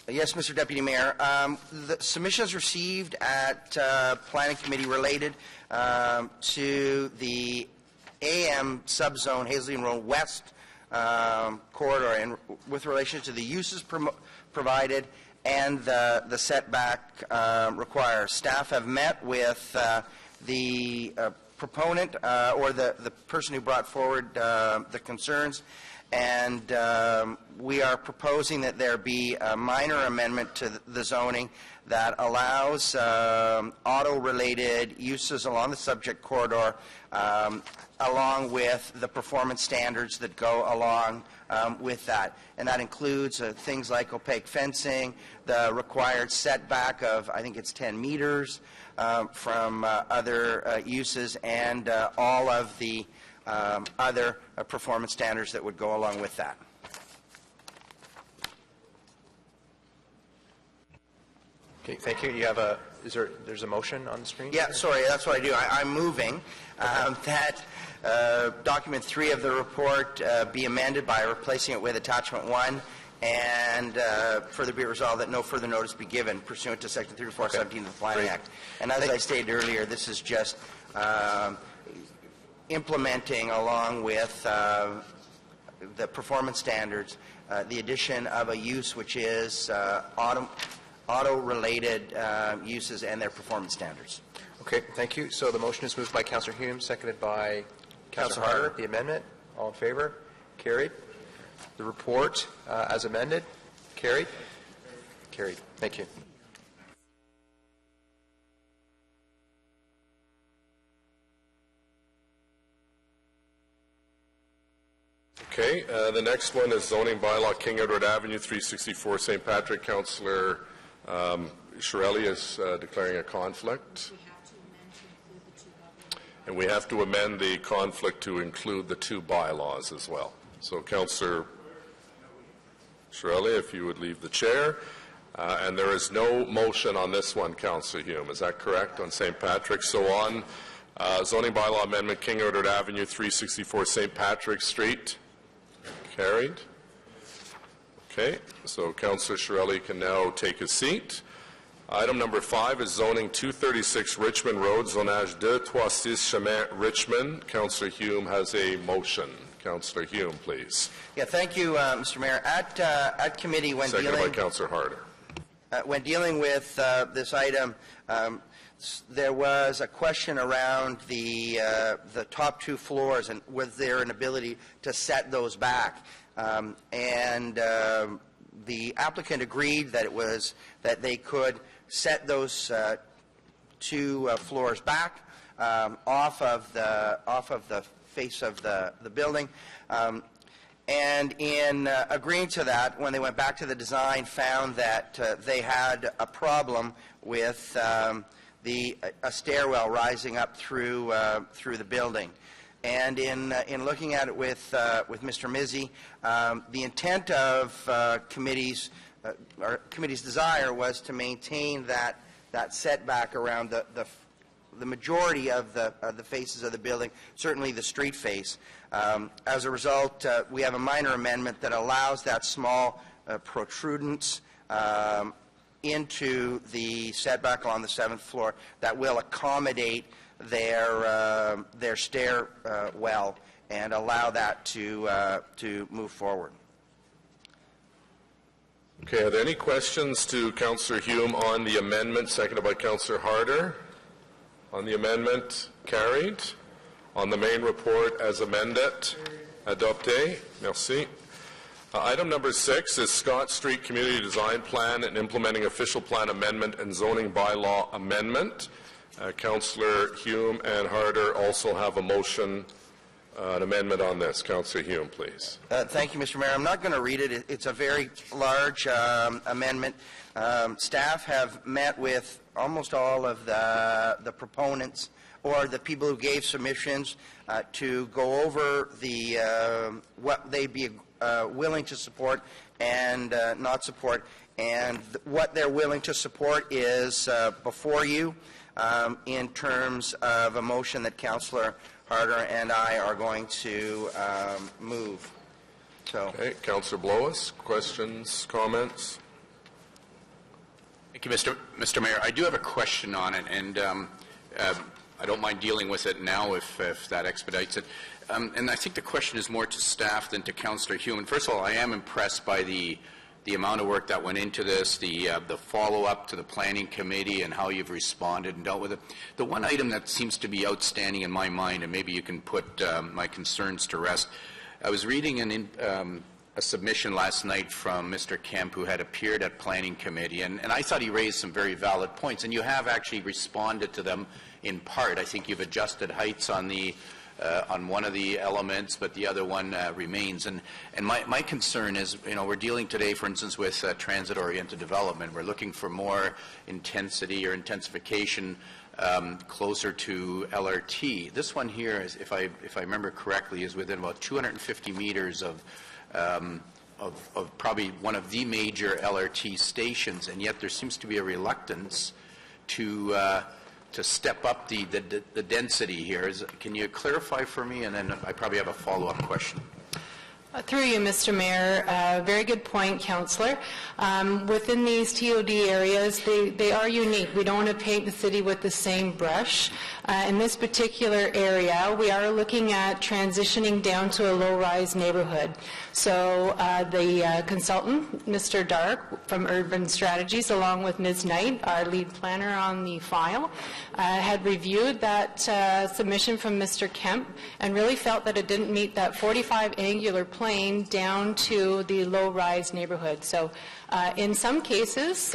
Yes, Mr. Deputy Mayor. The submissions received at Planning Committee related to the AM subzone Hazeldean Road West corridor, and with relation to the uses provided and the setback required. Staff have met with the proponent or the person who brought forward the concerns, and we are proposing that there be a minor amendment to the zoning that allows auto-related uses along the subject corridor, along with the performance standards that go along with that. And that includes things like opaque fencing, the required setback of, I think it's 10 meters from other uses, and all of the other performance standards that would go along with that. Okay, thank you. You have there's a motion on the screen? Yeah, sorry, that's what I do. I'm moving that document 3 of the report be amended by replacing it with attachment 1, and further be resolved that no further notice be given pursuant to section 3417 of the Planning Act. And as I stated earlier, this is just implementing, along with the performance standards, the addition of a use which is auto-related uses and their performance standards. Okay, thank you. So the motion is moved by Councillor Hume, seconded by Councillor Harder. The amendment, all in favor? Carried. The report as amended, carried? Carried. Thank you. Okay, the next one is zoning bylaw, King Edward Avenue, 364 St. Patrick. Councillor Shirelli is declaring a conflict. And we have to amend the conflict to include the 2 bylaws as well. So Councillor Shirelli, if you would leave the chair. And there is no motion on this one, Councillor Hume. Is that correct, on St. Patrick? So on zoning bylaw amendment, King Edward Avenue, 364 St. Patrick Street. Carried. Okay, so Councillor Shirelli can now take his seat. Item number 5 is zoning 236 Richmond Road, zonage 236 Chemin Richmond. Councillor Hume has a motion. Councillor Hume, please. Yeah, thank you, Mr. Mayor. At committee, when Seconded by Councillor Harder. When dealing with this item, there was a question around the top two floors and was there an ability to set those back. The applicant agreed that they could set those two floors back off of the face of the building. And in agreeing to that, when they went back to the design, found that they had a problem with a stairwell rising up through the building. And in looking at it with Mr. Mizzi, the intent of committee's desire was to maintain that setback around the majority of the faces of the building, certainly the street face. As a result, we have a minor amendment that allows that small protrudence into the setback on the 7th floor that will accommodate their stairwell and allow that to move forward. Okay, are there any questions to Councillor Hume on the amendment, seconded by Councillor Harder? On the amendment, carried. On the main report as amended, adopté. Merci. Item number 6 is Scott Street Community Design Plan and Implementing Official Plan Amendment and Zoning Bylaw Amendment. Councillor Hume and Harder also have a motion, an amendment on this. Councillor Hume, please. Thank you, Mr. Mayor. I'm not going to read it. It's a very large amendment. Staff have met with almost all of the proponents or the people who gave submissions to go over what they'd be willing to support and not support. And what they're willing to support is before you in terms of a motion that Councillor Harder and I are going to move. So. Okay, Councillor Blois, questions, comments? Thank you, Mr. Mayor. I do have a question on it, and I don't mind dealing with it now if that expedites it. And I think the question is more to staff than to Councillor Hume. And first of all, I am impressed by the amount of work that went into this, the follow-up to the planning committee and how you've responded and dealt with it. The one item that seems to be outstanding in my mind, and maybe you can put my concerns to rest, I was reading a submission last night from Mr. Kemp, who had appeared at Planning Committee, and I thought he raised some very valid points, and you have actually responded to them in part. I think you've adjusted heights on one of the elements, but the other one remains. And my concern is, we're dealing today, for instance, with transit-oriented development. We're looking for more intensity or intensification closer to LRT. This one here, is, if I remember correctly, is within about 250 meters of probably one of the major LRT stations, and yet there seems to be a reluctance to step up the density here. Can you clarify for me? And then I probably have a follow-up question. Through you, Mr. Mayor. Very good point, Councillor. Within these TOD areas, they are unique. We don't want to paint the city with the same brush. In this particular area, we are looking at transitioning down to a low-rise neighborhood. So the consultant, Mr. Dark from Urban Strategies, along with Ms. Knight, our lead planner on the file, had reviewed that submission from Mr. Kemp and really felt that it didn't meet that 45 angular plane down to the low-rise neighborhood. So in some cases,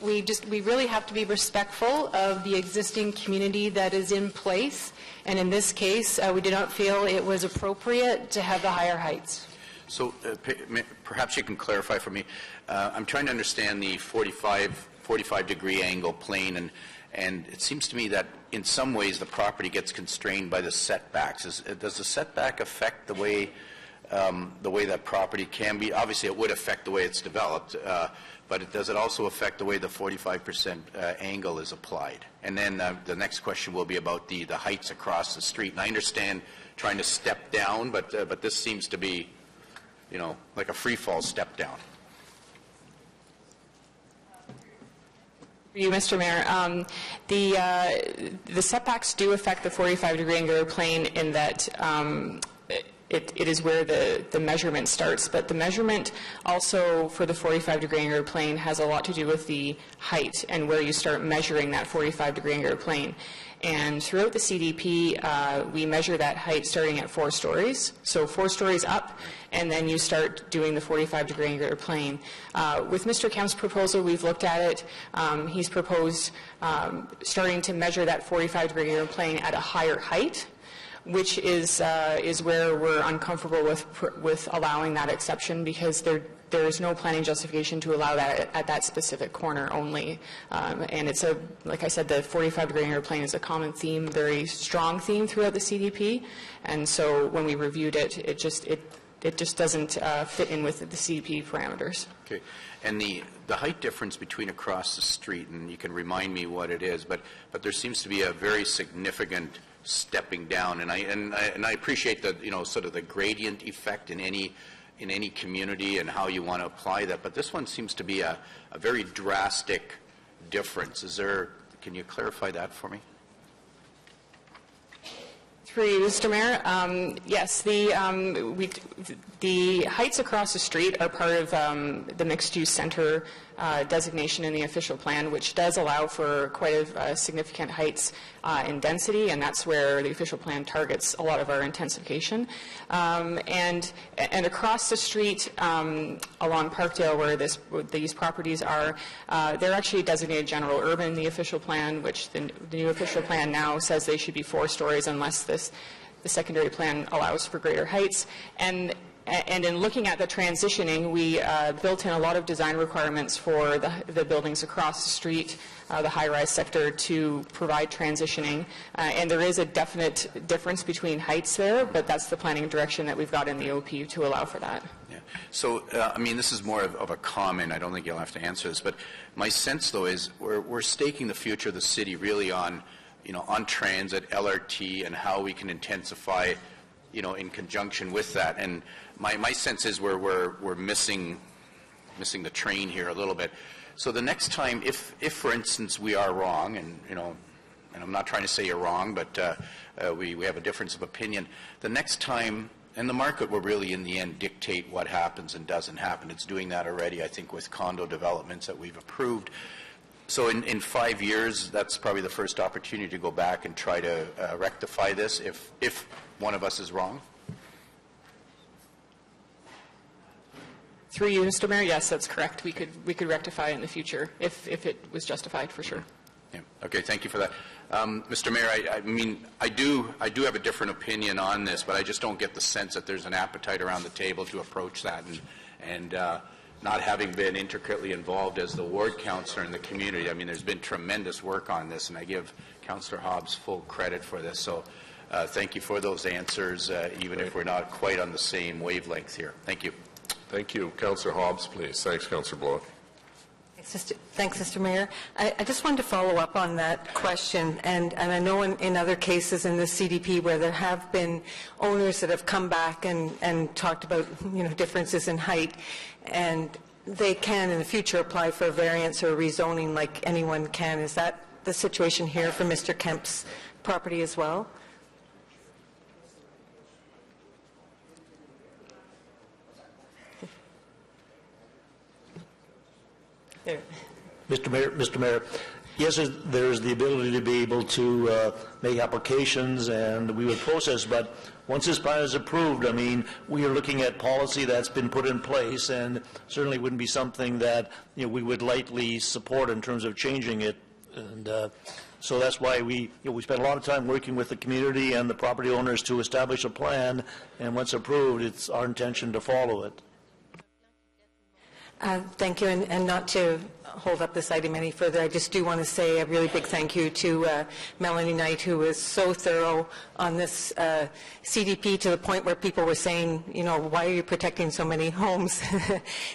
we really have to be respectful of the existing community that is in place, and in this case, we did not feel it was appropriate to have the higher heights. So perhaps you can clarify for me. I'm trying to understand the 45-degree angle plane, and it seems to me that in some ways the property gets constrained by the setbacks. Does the setback affect the way that property can be? Obviously, it would affect the way it's developed, but does it also affect the way the 45% angle is applied? And then the next question will be about the heights across the street. And I understand trying to step down, but this seems to be, like a free-fall step down. You, Mr. Mayor, the setbacks do affect the 45-degree angular plane in that it is where the measurement starts. But the measurement also for the 45-degree angular plane has a lot to do with the height and where you start measuring that 45-degree angular plane. And throughout the CDP, we measure that height starting at 4 stories. So 4 stories up, and then you start doing the 45-degree angular plane. With Mr. Kemp's proposal, we've looked at it. He's proposed starting to measure that 45-degree angular plane at a higher height, which is where we're uncomfortable with allowing that exception, because there is no planning justification to allow that at that specific corner only. And it's like I said, the 45-degree angular plane is a common theme, very strong theme throughout the CDP. And so when we reviewed it, it just doesn't fit in with the CDP parameters. Okay. And the height difference between across the street, and you can remind me what it is, but there seems to be a very significant stepping down, and I appreciate the sort of the gradient effect in any community and how you want to apply that, but this one seems to be a very drastic difference. Can you clarify that for me? Through you, Mr. Mayor. Yes, the heights across the street are part of the mixed-use center designation in the official plan, which does allow for quite a significant heights in density, and that's where the official plan targets a lot of our intensification. And across the street along Parkdale, where these properties are, they're actually designated general urban in the official plan, which the new official plan now says they should be 4 stories unless the secondary plan allows for greater heights. And in looking at the transitioning, we built in a lot of design requirements for the buildings across the street, the high-rise sector, to provide transitioning. And there is a definite difference between heights there, but that's the planning direction that we've got in the OP to allow for that. Yeah. So, I mean, this is more of a comment. I don't think you'll have to answer this, but my sense, though, is we're staking the future of the city really on, on transit, LRT, and how we can intensify, in conjunction with that. And my sense is we're missing the train here a little bit. So the next time, if for instance we are wrong, and and I'm not trying to say you're wrong, but we have a difference of opinion. The next time, and the market will really in the end dictate what happens and doesn't happen. It's doing that already, I think, with condo developments that we've approved. So in 5 years, that's probably the first opportunity to go back and try to rectify this if one of us is wrong. Through you, Mr. Mayor, yes, that's correct. We could rectify it in the future if it was justified, for sure. Yeah. Okay, thank you for that. Mr. Mayor, I mean, I do have a different opinion on this, but I just don't get the sense that there's an appetite around the table to approach that, and not having been intricately involved as the ward councillor in the community. I mean, there's been tremendous work on this, and I give Councillor Hobbs full credit for this. So thank you for those answers, even if we're not quite on the same wavelength here. Thank you. Thank you. Councillor Hobbs, please. Thanks, Councillor Block. Thanks, Mr. Mayor. I just wanted to follow up on that question, and I know in other cases in the CDP where there have been owners that have come back and talked about differences in height, and they can in the future apply for a variance or a rezoning like anyone can. Is that the situation here for Mr. Kemp's property as well? Mr. Mayor, yes, there's the ability to be able to make applications, and we would process, but once this plan is approved, I mean, we are looking at policy that's been put in place, and certainly wouldn't be something that we would lightly support in terms of changing it. And so that's why we spent a lot of time working with the community and the property owners to establish a plan, and once approved, it's our intention to follow it. Thank you, and not to hold up this item any further, I just do want to say a really big thank you to Melanie Knight, who was so thorough on this CDP to the point where people were saying, why are you protecting so many homes?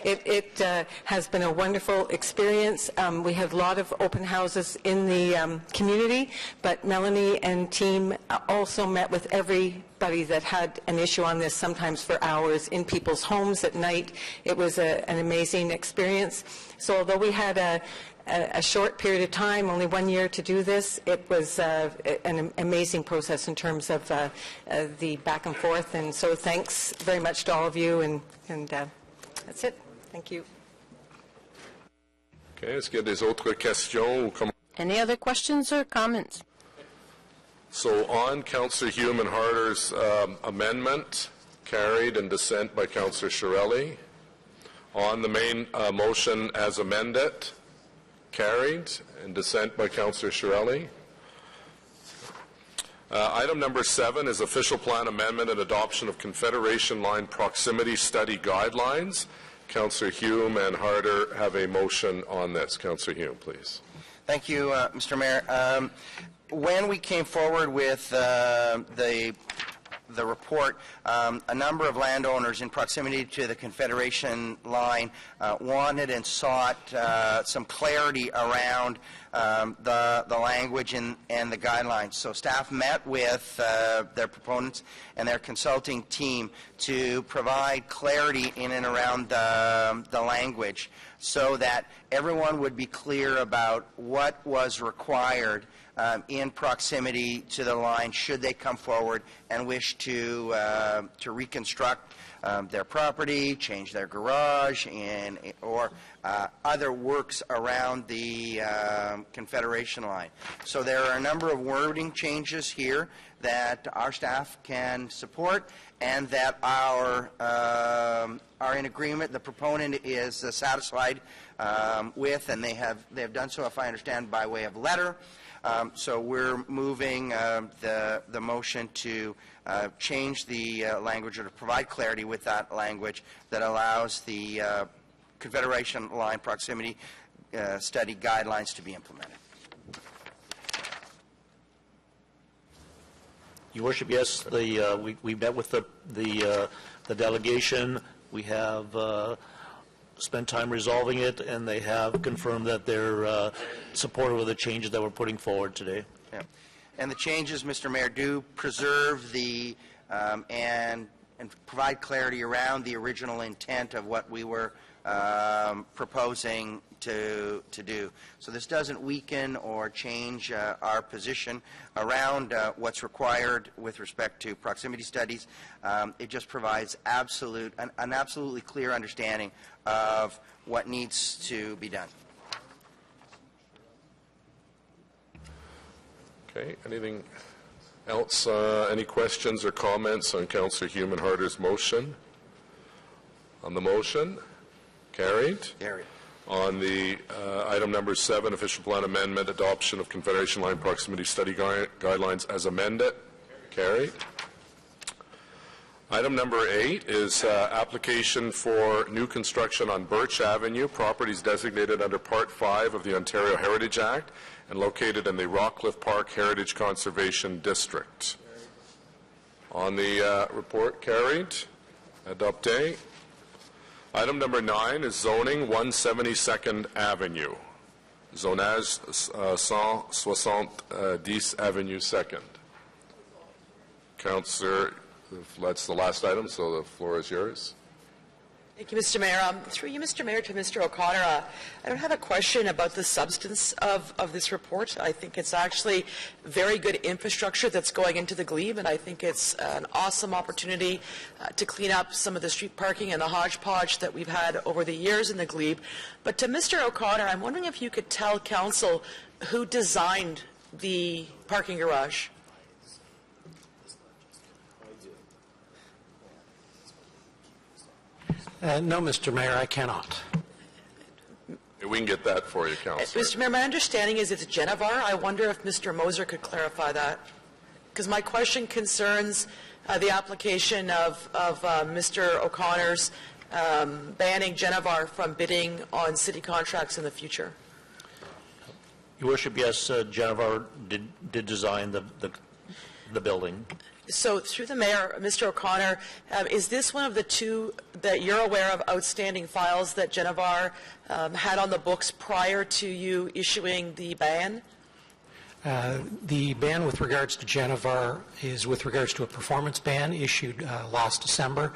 It has been a wonderful experience. We had a lot of open houses in the community, but Melanie and team also met with everybody that had an issue on this, sometimes for hours, in people's homes at night. It was an amazing experience. So although we had a short period of time, only 1 year to do this. It was an amazing process in terms of the back and forth, and so thanks very much to all of you, and that's it. Thank you. Okay, est-ce qu'il y a des autres questions ou commentaires? Any other questions or comments? So on Councillor Hume and Harder's amendment, carried and dissent by Councillor Shirelli. On the main motion as amended, carried and dissent by Councillor Shirelli. Item number 7 is official plan amendment and adoption of Confederation Line proximity study guidelines. Councillor Hume and Harder have a motion on this. Councillor Hume, please. Thank you, Mr. Mayor. When we came forward with the report, a number of landowners in proximity to the Confederation line wanted and sought some clarity around the language and the guidelines. So staff met with their proponents and their consulting team to provide clarity in and around the language so that everyone would be clear about what was required in proximity to the line should they come forward and wish to reconstruct their property, change their garage, or other works around the Confederation line. So there are a number of wording changes here that our staff can support and that are in agreement. The proponent is satisfied with, and they have done so, if I understand, by way of letter. So we're moving the motion to change the language or to provide clarity with that language that allows the Confederation Line proximity study guidelines to be implemented. Your Worship, yes, we met with the delegation. We have spent time resolving it, and they have confirmed that they're supportive of the changes that we're putting forward today. Yeah. And the changes, Mr. Mayor, do preserve the and provide clarity around the original intent of what we were proposing to do. So this doesn't weaken or change our position around what's required with respect to proximity studies. It just provides an absolutely clear understanding of what needs to be done. Okay, anything else? Any questions or comments on Councillor Hume and Harder's motion? On the motion? Carried. Carried. On the item number 7, official plan amendment, adoption of Confederation Line proximity study guidelines as amended. Carried. Item number 8 is application for new construction on Birch Avenue, properties designated under Part 5 of the Ontario Heritage Act and located in the Rockcliffe Park Heritage Conservation District. On the report, carried. Adopté. Item number 9 is zoning 172nd Avenue. Zonage 170 Avenue 2nd. Councillor, that's the last item, so the floor is yours. Thank you, Mr. Mayor. Through you, Mr. Mayor, to Mr. O'Connor, I don't have a question about the substance of this report. I think it's actually very good infrastructure that's going into the glebe, and I think it's an awesome opportunity to clean up some of the street parking and the hodgepodge that we've had over the years in the glebe. But to Mr. O'Connor, I'm wondering if you could tell Council who designed the parking garage. No, Mr. Mayor, I cannot. We can get that for you, Councillor. Mr. Mayor, my understanding is it's Genevar. I wonder if Mr. Moser could clarify that. Because my question concerns the application of Mr. O'Connor's banning Genevar from bidding on city contracts in the future. Your Worship, yes, Genevar did design the building. So through the Mayor, Mr. O'Connor, is this one of the two that you're aware of outstanding files that Genevar had on the books prior to you issuing the ban? The ban with regards to Genevar is with regards to a performance ban issued last December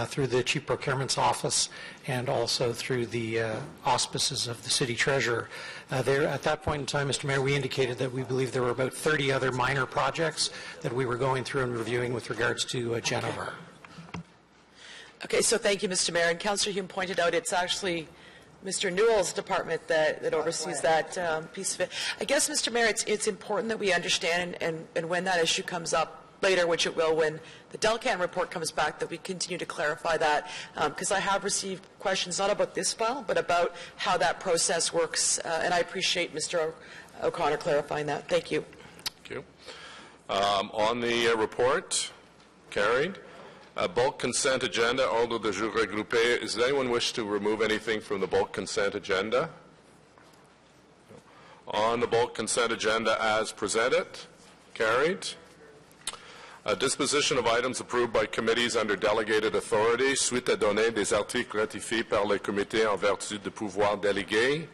through the Chief Procurement's Office and also through the auspices of the City Treasurer. At that point in time, Mr. Mayor, we indicated that we believe there were about 30 other minor projects that we were going through and reviewing with regards to Genevar. Okay, so thank you, Mr. Mayor. And Councillor Hume pointed out it's actually Mr. Newell's department that oversees that piece of it. I guess, Mr. Mayor, it's important that we understand, and when that issue comes up later, which it will when the Delcan report comes back, that we continue to clarify that, because I have received questions not about this file, but about how that process works, and I appreciate Mr. O'Connor clarifying that. Thank you. Thank you. On the report, carried. Bulk consent agenda, ordre de jour regroupé. Does anyone wish to remove anything from the bulk consent agenda? On the bulk consent agenda as presented, carried. Disposition of items approved by committees under delegated authority, suite à donner des articles ratifiés par les comités en vertu de pouvoirs délégués,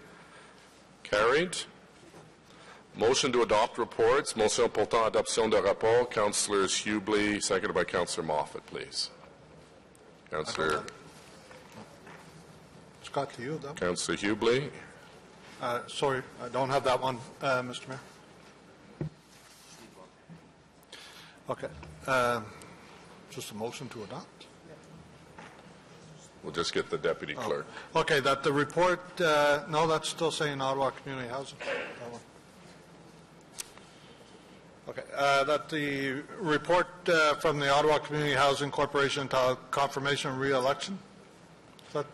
carried. Motion to adopt reports. Motion portant adoption de rapport. Councillors Hubley, seconded by Councillor Moffat, please. Councillor. Scott, to you, though. Councillor Hubley. Sorry, I don't have that one, Mr. Mayor. Okay. Just a motion to adopt? We'll just get the deputy clerk. Okay, that the report, no, that's still saying Ottawa Community Housing. That one. Okay, that the report from the Ottawa Community Housing Corporation entitled Confirmation of Re-Election. That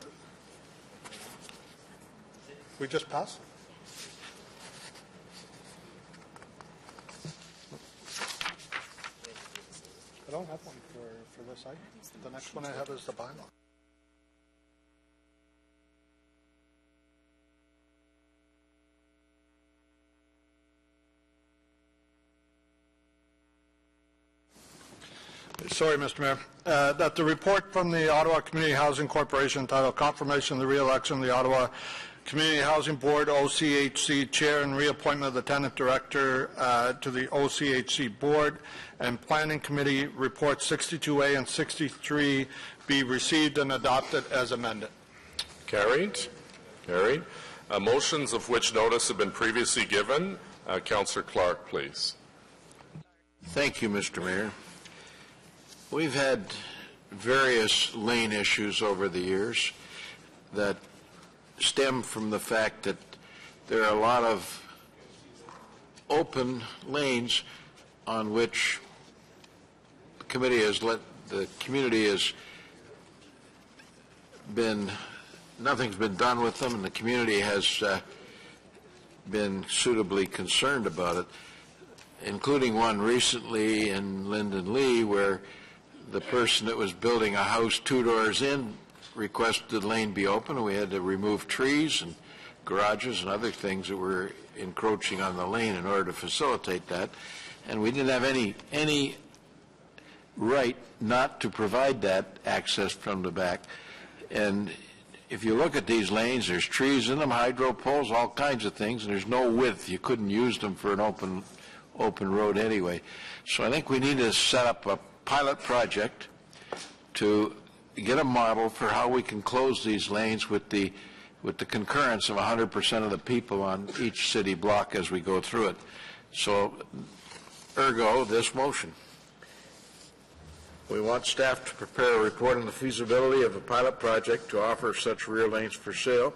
we just passed? I don't have one for this item. The next one I have is the bylaw. Sorry, Mr. Mayor. That the report from the Ottawa Community Housing Corporation entitled Confirmation of the Re-Election of the Ottawa Community Housing Board, OCHC Chair, and Reappointment of the Tenant Director to the OCHC Board, and Planning Committee Reports 62A and 63 be received and adopted as amended. Carried. Carried. Motions of which notice have been previously given. Councillor Clark, please. Thank you, Mr. Mayor. We've had various lane issues over the years that stem from the fact that there are a lot of open lanes on which the committee has the community has been, nothing's been done with them, and the community has been suitably concerned about it, including one recently in Linden Lee where the person that was building a house 2 doors in requested the lane be open, and we had to remove trees and garages and other things that were encroaching on the lane in order to facilitate that. And we didn't have any right not to provide that access from the back. And if you look at these lanes, there's trees in them, hydro poles, all kinds of things, and there's no width. You couldn't use them for an open road anyway. So I think we need to set up a pilot project to get a model for how we can close these lanes with the concurrence of 100% of the people on each city block as we go through it. So, ergo, this motion. We want staff to prepare a report on the feasibility of a pilot project to offer such rear lanes for sale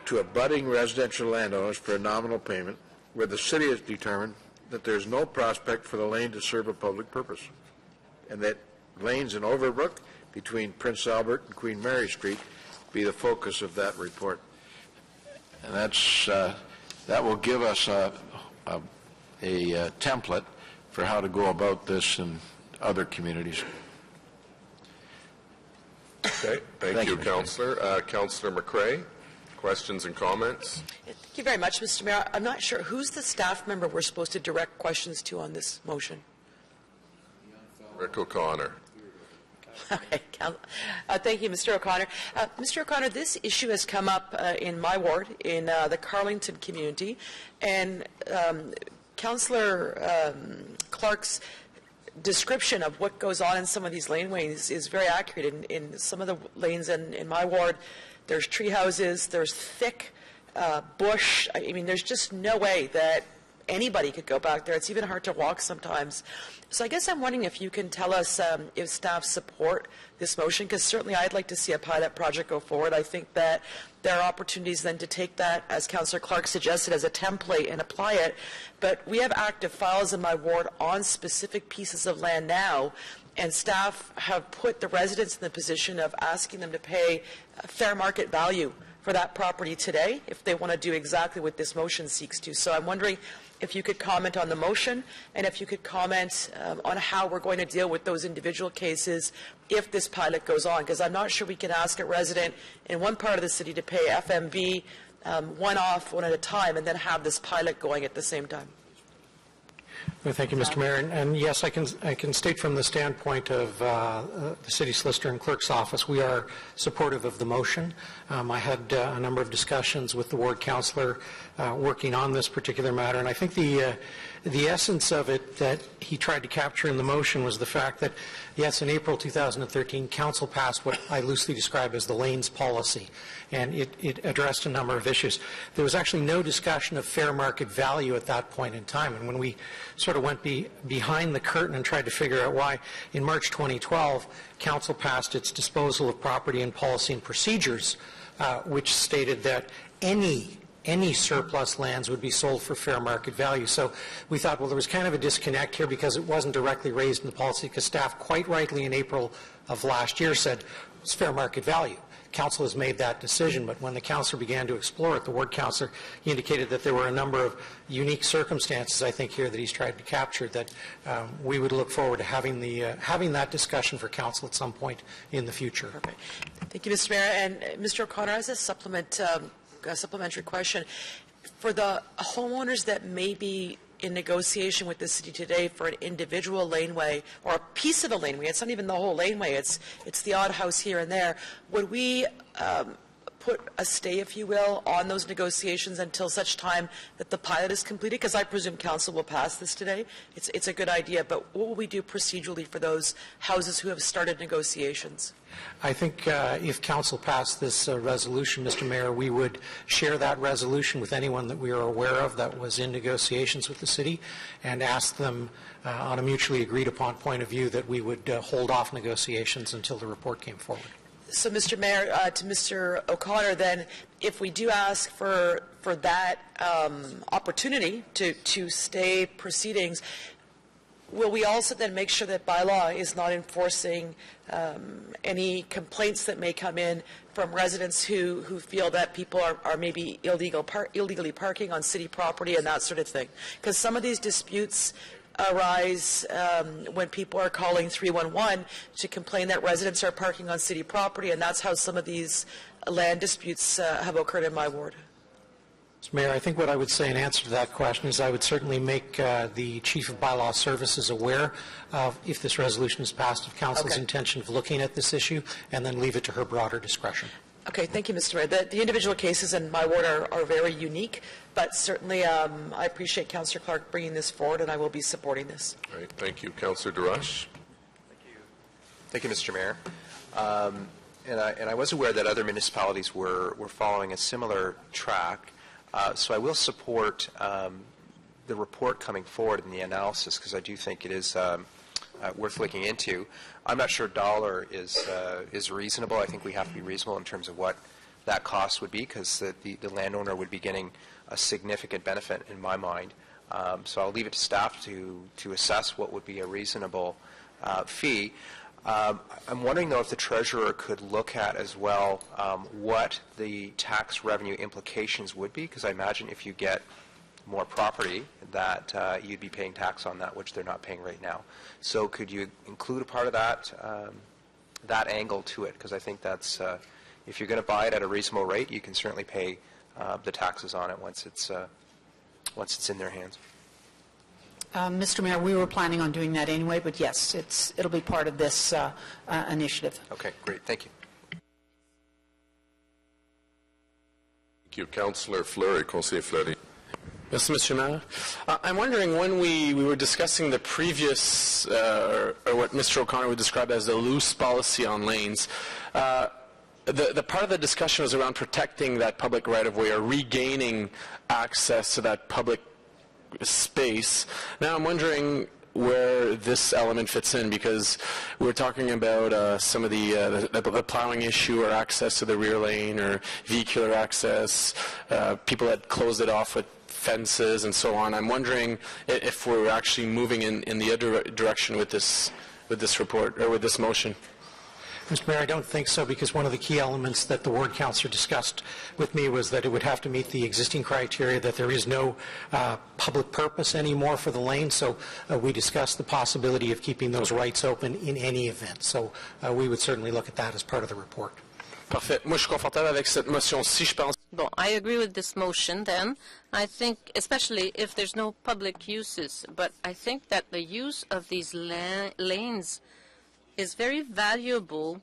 to abutting residential landowners for a nominal payment where the city has determined that there's no prospect for the lane to serve a public purpose, and that lanes in Overbrook between Prince Albert and Queen Mary Street be the focus of that report. And that's that will give us a template for how to go about this in other communities. Okay, thank you, Councillor. Councillor McRae, questions and comments? Thank you very much, Mr. Mayor. I'm not sure who's the staff member we're supposed to direct questions to on this motion. Rick O'Connor. Okay, thank you, Mr. O'Connor. Mr. O'Connor, this issue has come up in my ward, in the Carlington community, and Councillor Clark's description of what goes on in some of these laneways is very accurate. In some of the lanes in my ward, there's tree houses, there's thick bush. I mean, there's just no way that anybody could go back there. It's even hard to walk sometimes. So I guess I'm wondering if you can tell us if staff support this motion, because certainly I'd like to see a pilot project go forward. I think that there are opportunities then to take that, as Councillor Clark suggested, as a template and apply it. But we have active files in my ward on specific pieces of land now, and staff have put the residents in the position of asking them to pay fair market value for that property today if they want to do exactly what this motion seeks to. So I'm wondering if you could comment on the motion, and if you could comment on how we're going to deal with those individual cases if this pilot goes on, because I'm not sure we can ask a resident in one part of the city to pay FMV one off, one at a time, and then have this pilot going at the same time. Well, thank you, Mr. Mayor. And yes, I can state from the standpoint of the City Solicitor and Clerk's Office, we are supportive of the motion. I had a number of discussions with the ward councillor working on this particular matter, and I think the essence of it that he tried to capture in the motion was the fact that, yes, in April 2013, Council passed what I loosely describe as the lanes policy, and it addressed a number of issues. There was actually no discussion of fair market value at that point in time, and when we sort of went behind the curtain and tried to figure out why, in March 2012, Council passed its disposal of property and policy and procedures, which stated that any surplus lands would be sold for fair market value. So we thought, well, there was kind of a disconnect here because it wasn't directly raised in the policy, because staff quite rightly in April of last year said it's fair market value. Council has made that decision, but when the councillor began to explore it, the ward councillor, he indicated that there were a number of unique circumstances, I think, here that he's tried to capture, that we would look forward to having that discussion for council at some point in the future. Perfect. Thank you, Mr. Mayor. And Mr. O'Connor, as a supplementary question, for the homeowners that may be in negotiation with the city today for an individual laneway or a piece of a laneway, it's not even the whole laneway, it's the odd house here and there, would we put a stay, if you will, on those negotiations until such time that the pilot is completed? Because I presume council will pass this today. It's a good idea, but what will we do procedurally for those houses who have started negotiations? I think if council passed this resolution, Mr. Mayor, we would share that resolution with anyone that we are aware of that was in negotiations with the city, and ask them on a mutually agreed upon point of view that we would hold off negotiations until the report came forward. So, Mr. Mayor, to Mr. O'Connor, then, if we do ask for that opportunity to stay proceedings, will we also then make sure that bylaw is not enforcing any complaints that may come in from residents who feel that people are maybe illegally parking on city property and that sort of thing? Because some of these disputes arise when people are calling 311 to complain that residents are parking on city property, and that's how some of these land disputes have occurred in my ward. Mr. Mayor, I think what I would say in answer to that question is I would certainly make the Chief of Bylaw Services aware of, if this resolution is passed, of Council's intention of looking at this issue, and then leave it to her broader discretion. Okay, thank you, Mr. Mayor. The individual cases in my ward are very unique, but certainly I appreciate Councillor Clark bringing this forward, and I will be supporting this. All right, thank you. Councillor DeRush. Thank you, Mr. Mayor. And I was aware that other municipalities were following a similar track, so I will support the report coming forward in the analysis, because I do think it is worth looking into. I'm not sure dollar is reasonable. I think we have to be reasonable in terms of what that cost would be, because the landowner would be getting a significant benefit in my mind. So I'll leave it to staff to assess what would be a reasonable fee. I'm wondering, though, if the treasurer could look at as well what the tax revenue implications would be, because I imagine if you get more property that you'd be paying tax on that, which they're not paying right now. So could you include a part of that angle to it? Because I think that's, if you're going to buy it at a reasonable rate, you can certainly pay the taxes on it once it's in their hands. Mr. Mayor, we were planning on doing that anyway, but yes, it'll be part of this initiative. Okay, great. Thank you. Thank you. Councillor Fleury, Conseiller Fleury. Merci, Monsieur Mayor. I'm wondering, when we were discussing the previous, or what Mr. O'Connor would describe as the loose policy on lanes, the part of the discussion was around protecting that public right-of-way or regaining access to that public space. Now I'm wondering where this element fits in, because we're talking about some of the plowing issue or access to the rear lane or vehicular access, people that closed it off with fences and so on. I'm wondering if we're actually moving in the other direction with this report or with this motion. Mr. Mayor, I don't think so, because one of the key elements that the ward councillor discussed with me was that it would have to meet the existing criteria, that there is no public purpose anymore for the lane. So we discussed the possibility of keeping those rights open in any event. So we would certainly look at that as part of the report. Parfait. Moi, je suis confortable avec cette motion-ci. Je pense. Bon, I agree with this motion then. I think, especially if there's no public uses, but I think that the use of these lanes is very valuable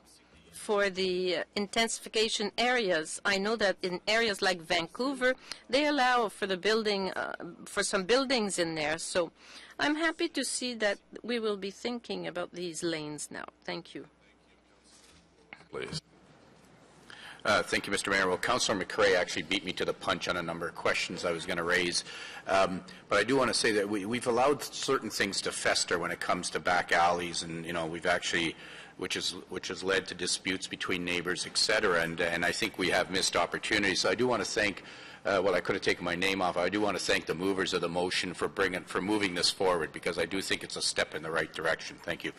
for the intensification areas. I know that in areas like Vancouver, they allow for the building, for some buildings in there. So I'm happy to see that we will be thinking about these lanes now. Thank you. Please. Thank you, Mr. Mayor. Well, Councillor McCrae actually beat me to the punch on a number of questions I was going to raise. But I do want to say that we've allowed certain things to fester when it comes to back alleys, and we've actually, which has led to disputes between neighbors, et cetera. And I think we have missed opportunities. So I do want to thank. Well, I could have taken my name off. I do want to thank the movers of the motion for moving this forward, because I do think it's a step in the right direction. Thank you.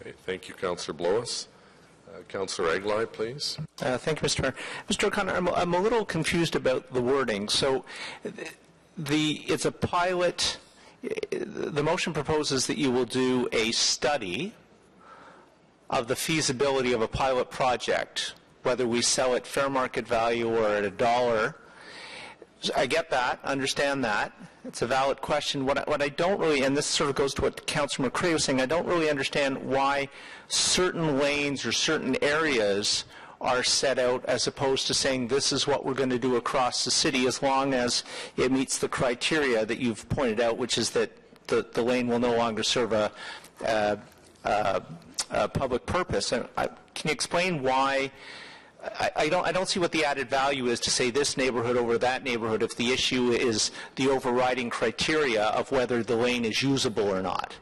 Okay, thank you, Councillor Blois. Councillor Aguilar, please. Thank you, Mr. Mayor. Mr. O'Connor, I'm a little confused about the wording. So it's a pilot. The motion proposes that you will do a study of the feasibility of a pilot project, whether we sell at fair market value or at $1. I get that, understand that. It's a valid question. What I don't really, and this sort of goes to what Councillor McCrae was saying, I don't really understand why certain lanes or certain areas are set out as opposed to saying this is what we're going to do across the city, as long as it meets the criteria that you've pointed out, which is that the lane will no longer serve a public purpose. And can you explain why? I don't see what the added value is to say this neighborhood over that neighborhood if the issue is the overriding criteria of whether the lane is usable or not.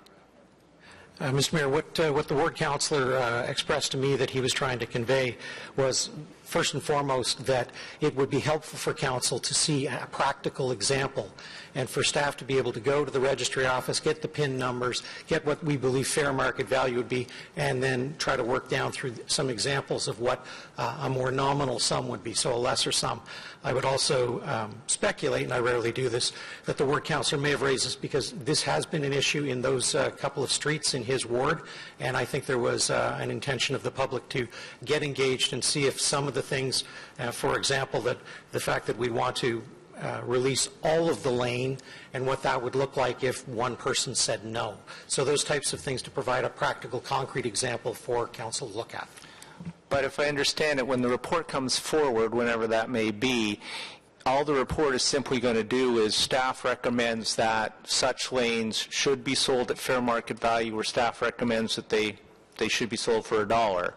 Mr. Mayor, what the ward councillor expressed to me that he was trying to convey was, first and foremost, that it would be helpful for council to see a practical example and for staff to be able to go to the registry office, get the PIN numbers, get what we believe fair market value would be, and then try to work down through some examples of what a more nominal sum would be, so a lesser sum. I would also speculate, and I rarely do this, that the ward councillor may have raised this because this has been an issue in those couple of streets in his ward, and I think there was an intention of the public to get engaged and see if some of the things, for example, that the fact that we want to release all of the lane and what that would look like if one person said no. So those types of things to provide a practical, concrete example for council to look at. But if I understand it, when the report comes forward, whenever that may be, all the report is simply going to do is staff recommends that such lanes should be sold at fair market value, or staff recommends that they should be sold for $1.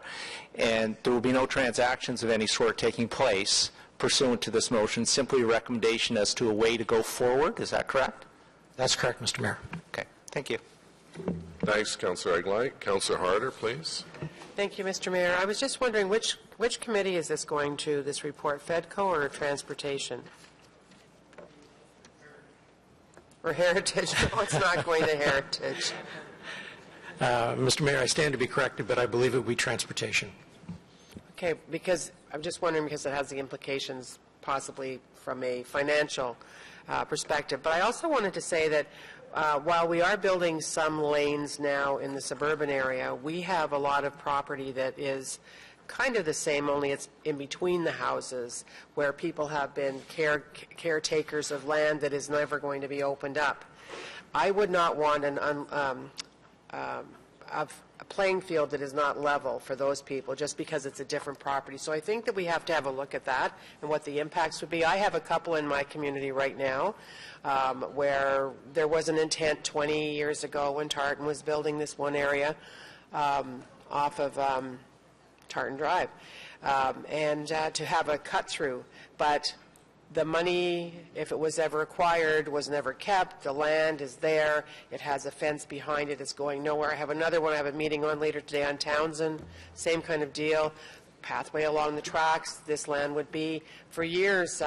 And there will be no transactions of any sort taking place pursuant to this motion, simply a recommendation as to a way to go forward. Is that correct? That's correct, Mr. Mayor. Okay. Thank you. Thanks, Councillor Aguilar. Councillor Harder, please. Thank you, Mr. Mayor. I was just wondering which committee is this going to, this report, FEDCO or Transportation? Or Heritage? No, it's not going to Heritage. Mr. Mayor, I stand to be corrected, but I believe it would be Transportation. Okay, because I'm just wondering because it has the implications possibly from a financial perspective. But I also wanted to say that while we are building some lanes now in the suburban area, we have a lot of property that is kind of the same, only it's in between the houses, where people have been caretakers of land that is never going to be opened up. I would not want a playing field that is not level for those people just because it's a different property. So I think that we have to have a look at that and what the impacts would be. I have a couple in my community right now where there was an intent 20 years ago when Tartan was building this one area off of Tartan Drive and to have a cut through. But the money, if it was ever acquired, was never kept. The land is there. It has a fence behind it. It's going nowhere. I have another one I have a meeting on later today on Townsend. Same kind of deal. Pathway along the tracks. This land would be, for years,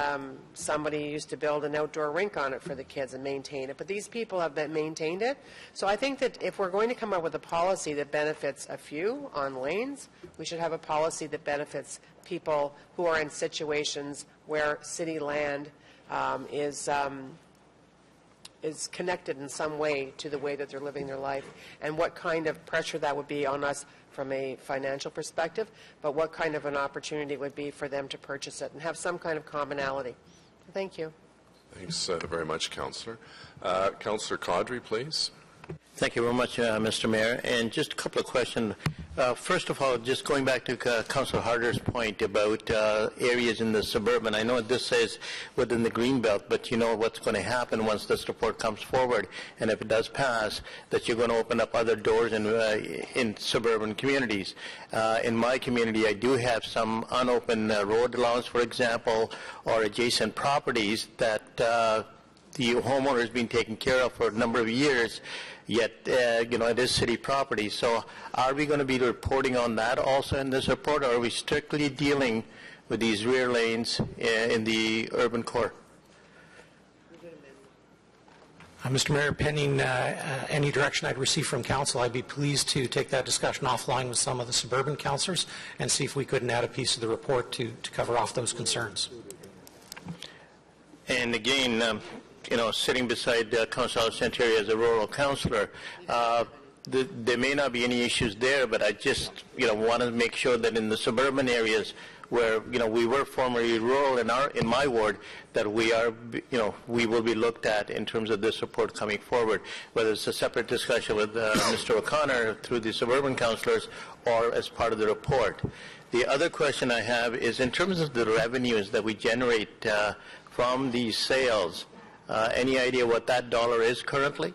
somebody used to build an outdoor rink on it for the kids and maintain it. But these people have maintained it. So I think that if we're going to come up with a policy that benefits a few on lanes, we should have a policy that benefits people who are in situations where city land is connected in some way to the way that they're living their life, and what kind of pressure that would be on us from a financial perspective, but what kind of an opportunity it would be for them to purchase it and have some kind of commonality. Thank you. Thanks very much, Councillor. Councillor Caudry, please. Thank you very much, Mr. Mayor. And just a couple of questions. First of all, just going back to Councillor Harder's point about areas in the suburban. I know this says within the Greenbelt, but you know what's going to happen once this report comes forward, and if it does pass, that you're going to open up other doors in suburban communities. In my community, I do have some unopened road allowance, for example, or adjacent properties that the homeowner has been taken care of for a number of years, yet, it is city property. So are we going to be reporting on that also in this report, or are we strictly dealing with these rear lanes in the urban core? Mr. Mayor, pending any direction I'd receive from council, I'd be pleased to take that discussion offline with some of the suburban councillors and see if we couldn't add a piece of the report to cover off those concerns. And again, sitting beside Councillor Santeri as a rural councillor, there may not be any issues there, but I just, want to make sure that in the suburban areas where, we were formerly rural in my ward, that we are, we will be looked at in terms of this report coming forward, whether it's a separate discussion with Mr. O'Connor through the suburban councillors or as part of the report. The other question I have is in terms of the revenues that we generate from these sales, any idea what that dollar is currently?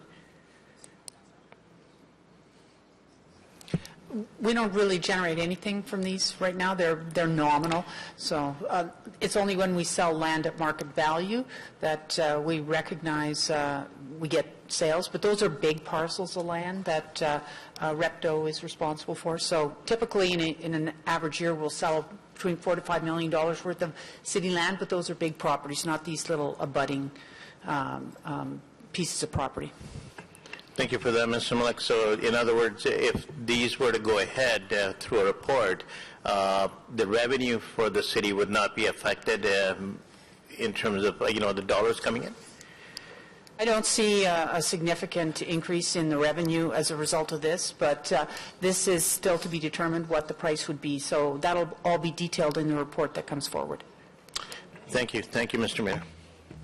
We don't really generate anything from these right now. They're nominal. So it's only when we sell land at market value that we recognize we get sales. But those are big parcels of land that Repto is responsible for. So typically in an average year we'll sell between $4 to $5 million worth of city land, but those are big properties, not these little abutting pieces of property. Thank you for that, Mr. Malik. So, in other words, if these were to go ahead through a report, the revenue for the city would not be affected in terms of, the dollars coming in? I don't see a significant increase in the revenue as a result of this, but this is still to be determined what the price would be. So that'll all be detailed in the report that comes forward. Thank you. Thank you, Mr. Mayor.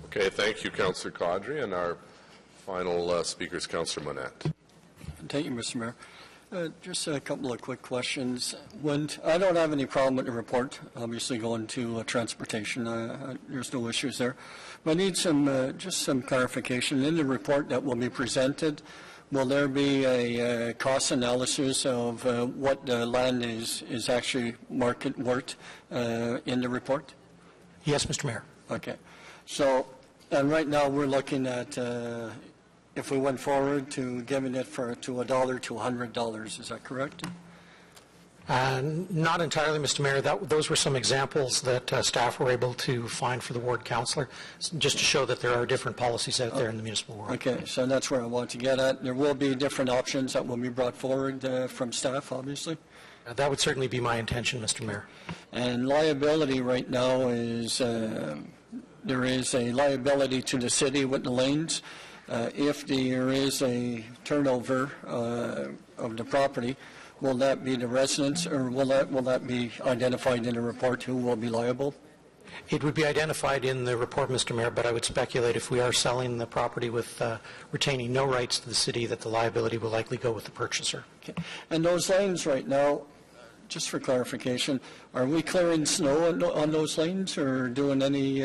Okay, thank you, Councillor Caudry. And our final speaker is Councillor Monette. Thank you, Mr. Mayor. Just a couple of quick questions. I don't have any problem with the report, obviously going to transportation. There's no issues there. But I need just some clarification. In the report that will be presented, will there be a cost analysis of what the land is actually market worth in the report? Yes, Mr. Mayor. Okay. So, and right now we're looking at if we went forward to giving it to $1 to $100, is that correct? Not entirely, Mr. Mayor. Those were some examples that staff were able to find for the ward councillor, just to show that there are different policies out there in the municipal world. Okay, so that's where I want to get at. There will be different options that will be brought forward from staff, obviously. That would certainly be my intention, Mr. Mayor. And liability right now is there is a liability to the city with the lanes. If there is a turnover of the property, will that be the residents, or will that be identified in the report who will be liable? It would be identified in the report, Mr. Mayor, but I would speculate if we are selling the property with retaining no rights to the city, that the liability will likely go with the purchaser. Okay. And those lanes right now, just for clarification, are we clearing snow on those lanes or doing any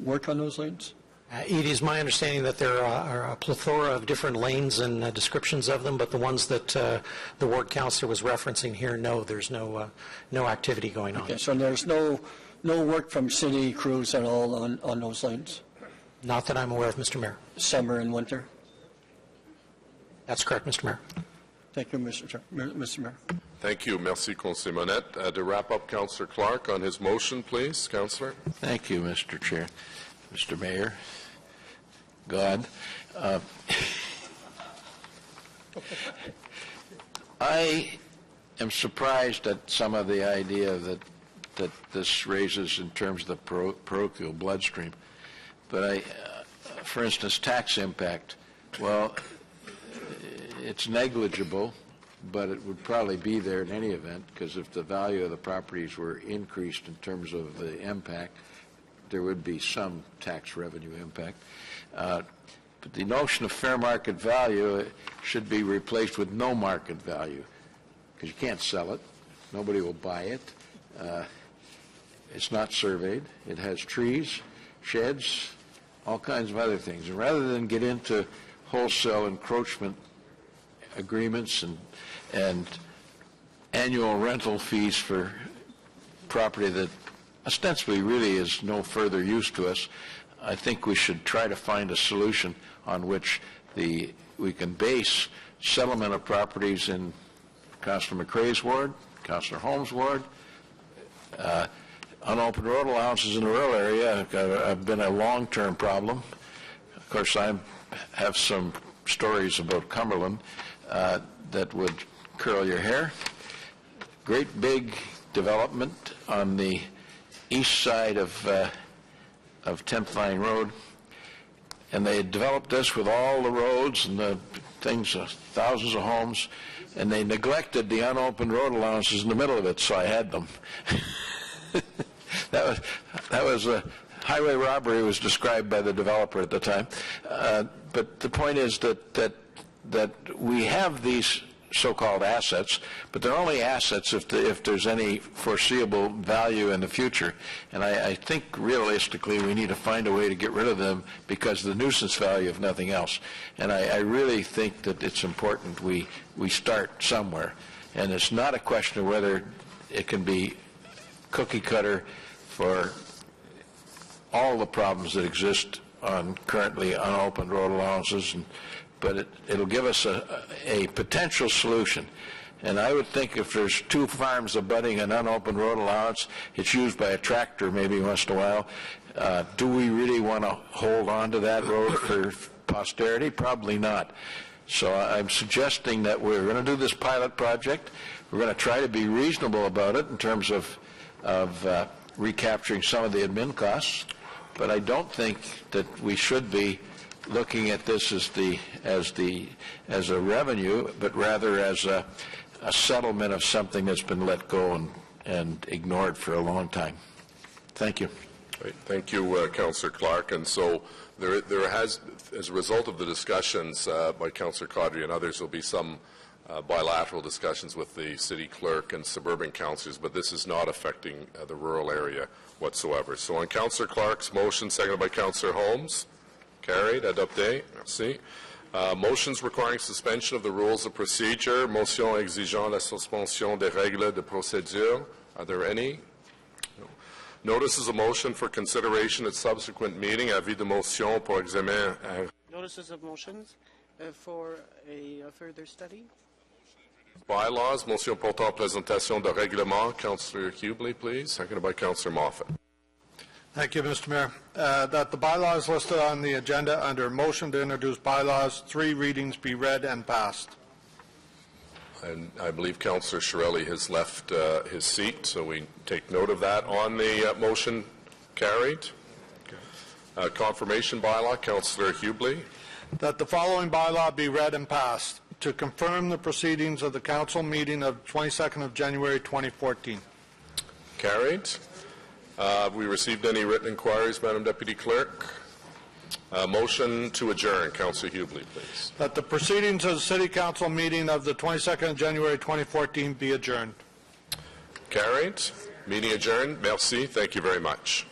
work on those lanes? It is my understanding that there are a plethora of different lanes and descriptions of them, but the ones that the ward councillor was referencing here, no, there's no activity going on. Okay, so there's no work from city crews at all on those lanes? Not that I'm aware of, Mr. Mayor. Summer and winter? That's correct, Mr. Mayor. Thank you, Mr. Mayor. Thank you. Merci, Conseiller Monette. To wrap up, Councillor Clark on his motion, please. Councillor. Thank you, Mr. Chair. Mr. Mayor, God, I am surprised at some of the idea that this raises in terms of the parochial bloodstream. But for instance, tax impact, well, it's negligible, but it would probably be there in any event, because if the value of the properties were increased in terms of the impact, there would be some tax revenue impact. But the notion of fair market value should be replaced with no market value, because you can't sell it. Nobody will buy it. It's not surveyed. It has trees, sheds, all kinds of other things. And rather than get into wholesale encroachment agreements and annual rental fees for property that ostensibly really is no further use to us, I think we should try to find a solution on which we can base settlement of properties in Councillor McRae's ward, Councillor Holmes' ward. Unopened road allowances in the rural area have been a long-term problem. Of course, I have some stories about Cumberland that would curl your hair. Great big development on the east side of 10th Line Road, and they had developed this with all the roads and the things, thousands of homes, and they neglected the unopened road allowances in the middle of it, so I had them. That was a highway robbery, was described by the developer at the time. But the point is that we have these so-called assets, but they're only assets if there's any foreseeable value in the future. And I think realistically we need to find a way to get rid of them because of the nuisance value, if nothing else. And I really think that it's important we start somewhere. And it's not a question of whether it can be cookie cutter for all the problems that exist on currently unopened road allowances, but it'll give us a potential solution. And I would think if there's two farms abutting an unopened road allowance, it's used by a tractor maybe once in a while. Do we really want to hold on to that road for posterity? Probably not. So I'm suggesting that we're going to do this pilot project. We're going to try to be reasonable about it in terms of recapturing some of the admin costs, but I don't think that we should be looking at this as a revenue, but rather as a settlement of something that's been let go and ignored for a long time. Thank you. Great. Thank you, Councillor Clark. And so there has, as a result of the discussions by Councillor Caudry and others, there will be some bilateral discussions with the city clerk and suburban councillors, but this is not affecting the rural area whatsoever. So on Councillor Clark's motion, seconded by Councillor Holmes. Carried. Adopté. Merci. Motions requiring suspension of the rules of procedure. Motion exigeant la suspension des règles de procédure. Are there any? No. Notices of motion for consideration at subsequent meeting. Avis de motion pour examen. Notices of motions for a further study. Bylaws. Motion portant présentation de règlement. Councillor Hubley, please. Seconded by Councillor Moffat. Thank you, Mr. Mayor. That the bylaws listed on the agenda under motion to introduce bylaws, 3 readings be read and passed. And I believe Councillor Shirelli has left his seat, so we take note of that. On the motion, carried. Confirmation bylaw, Councillor Hubley. That the following bylaw be read and passed to confirm the proceedings of the council meeting of 22nd of January 2014. Carried. Have we received any written inquiries, Madam Deputy Clerk? Motion to adjourn. Councillor Hubley, please. That the proceedings of the City Council meeting of the 22nd of January 2014 be adjourned. Carried. Meeting adjourned. Merci. Thank you very much.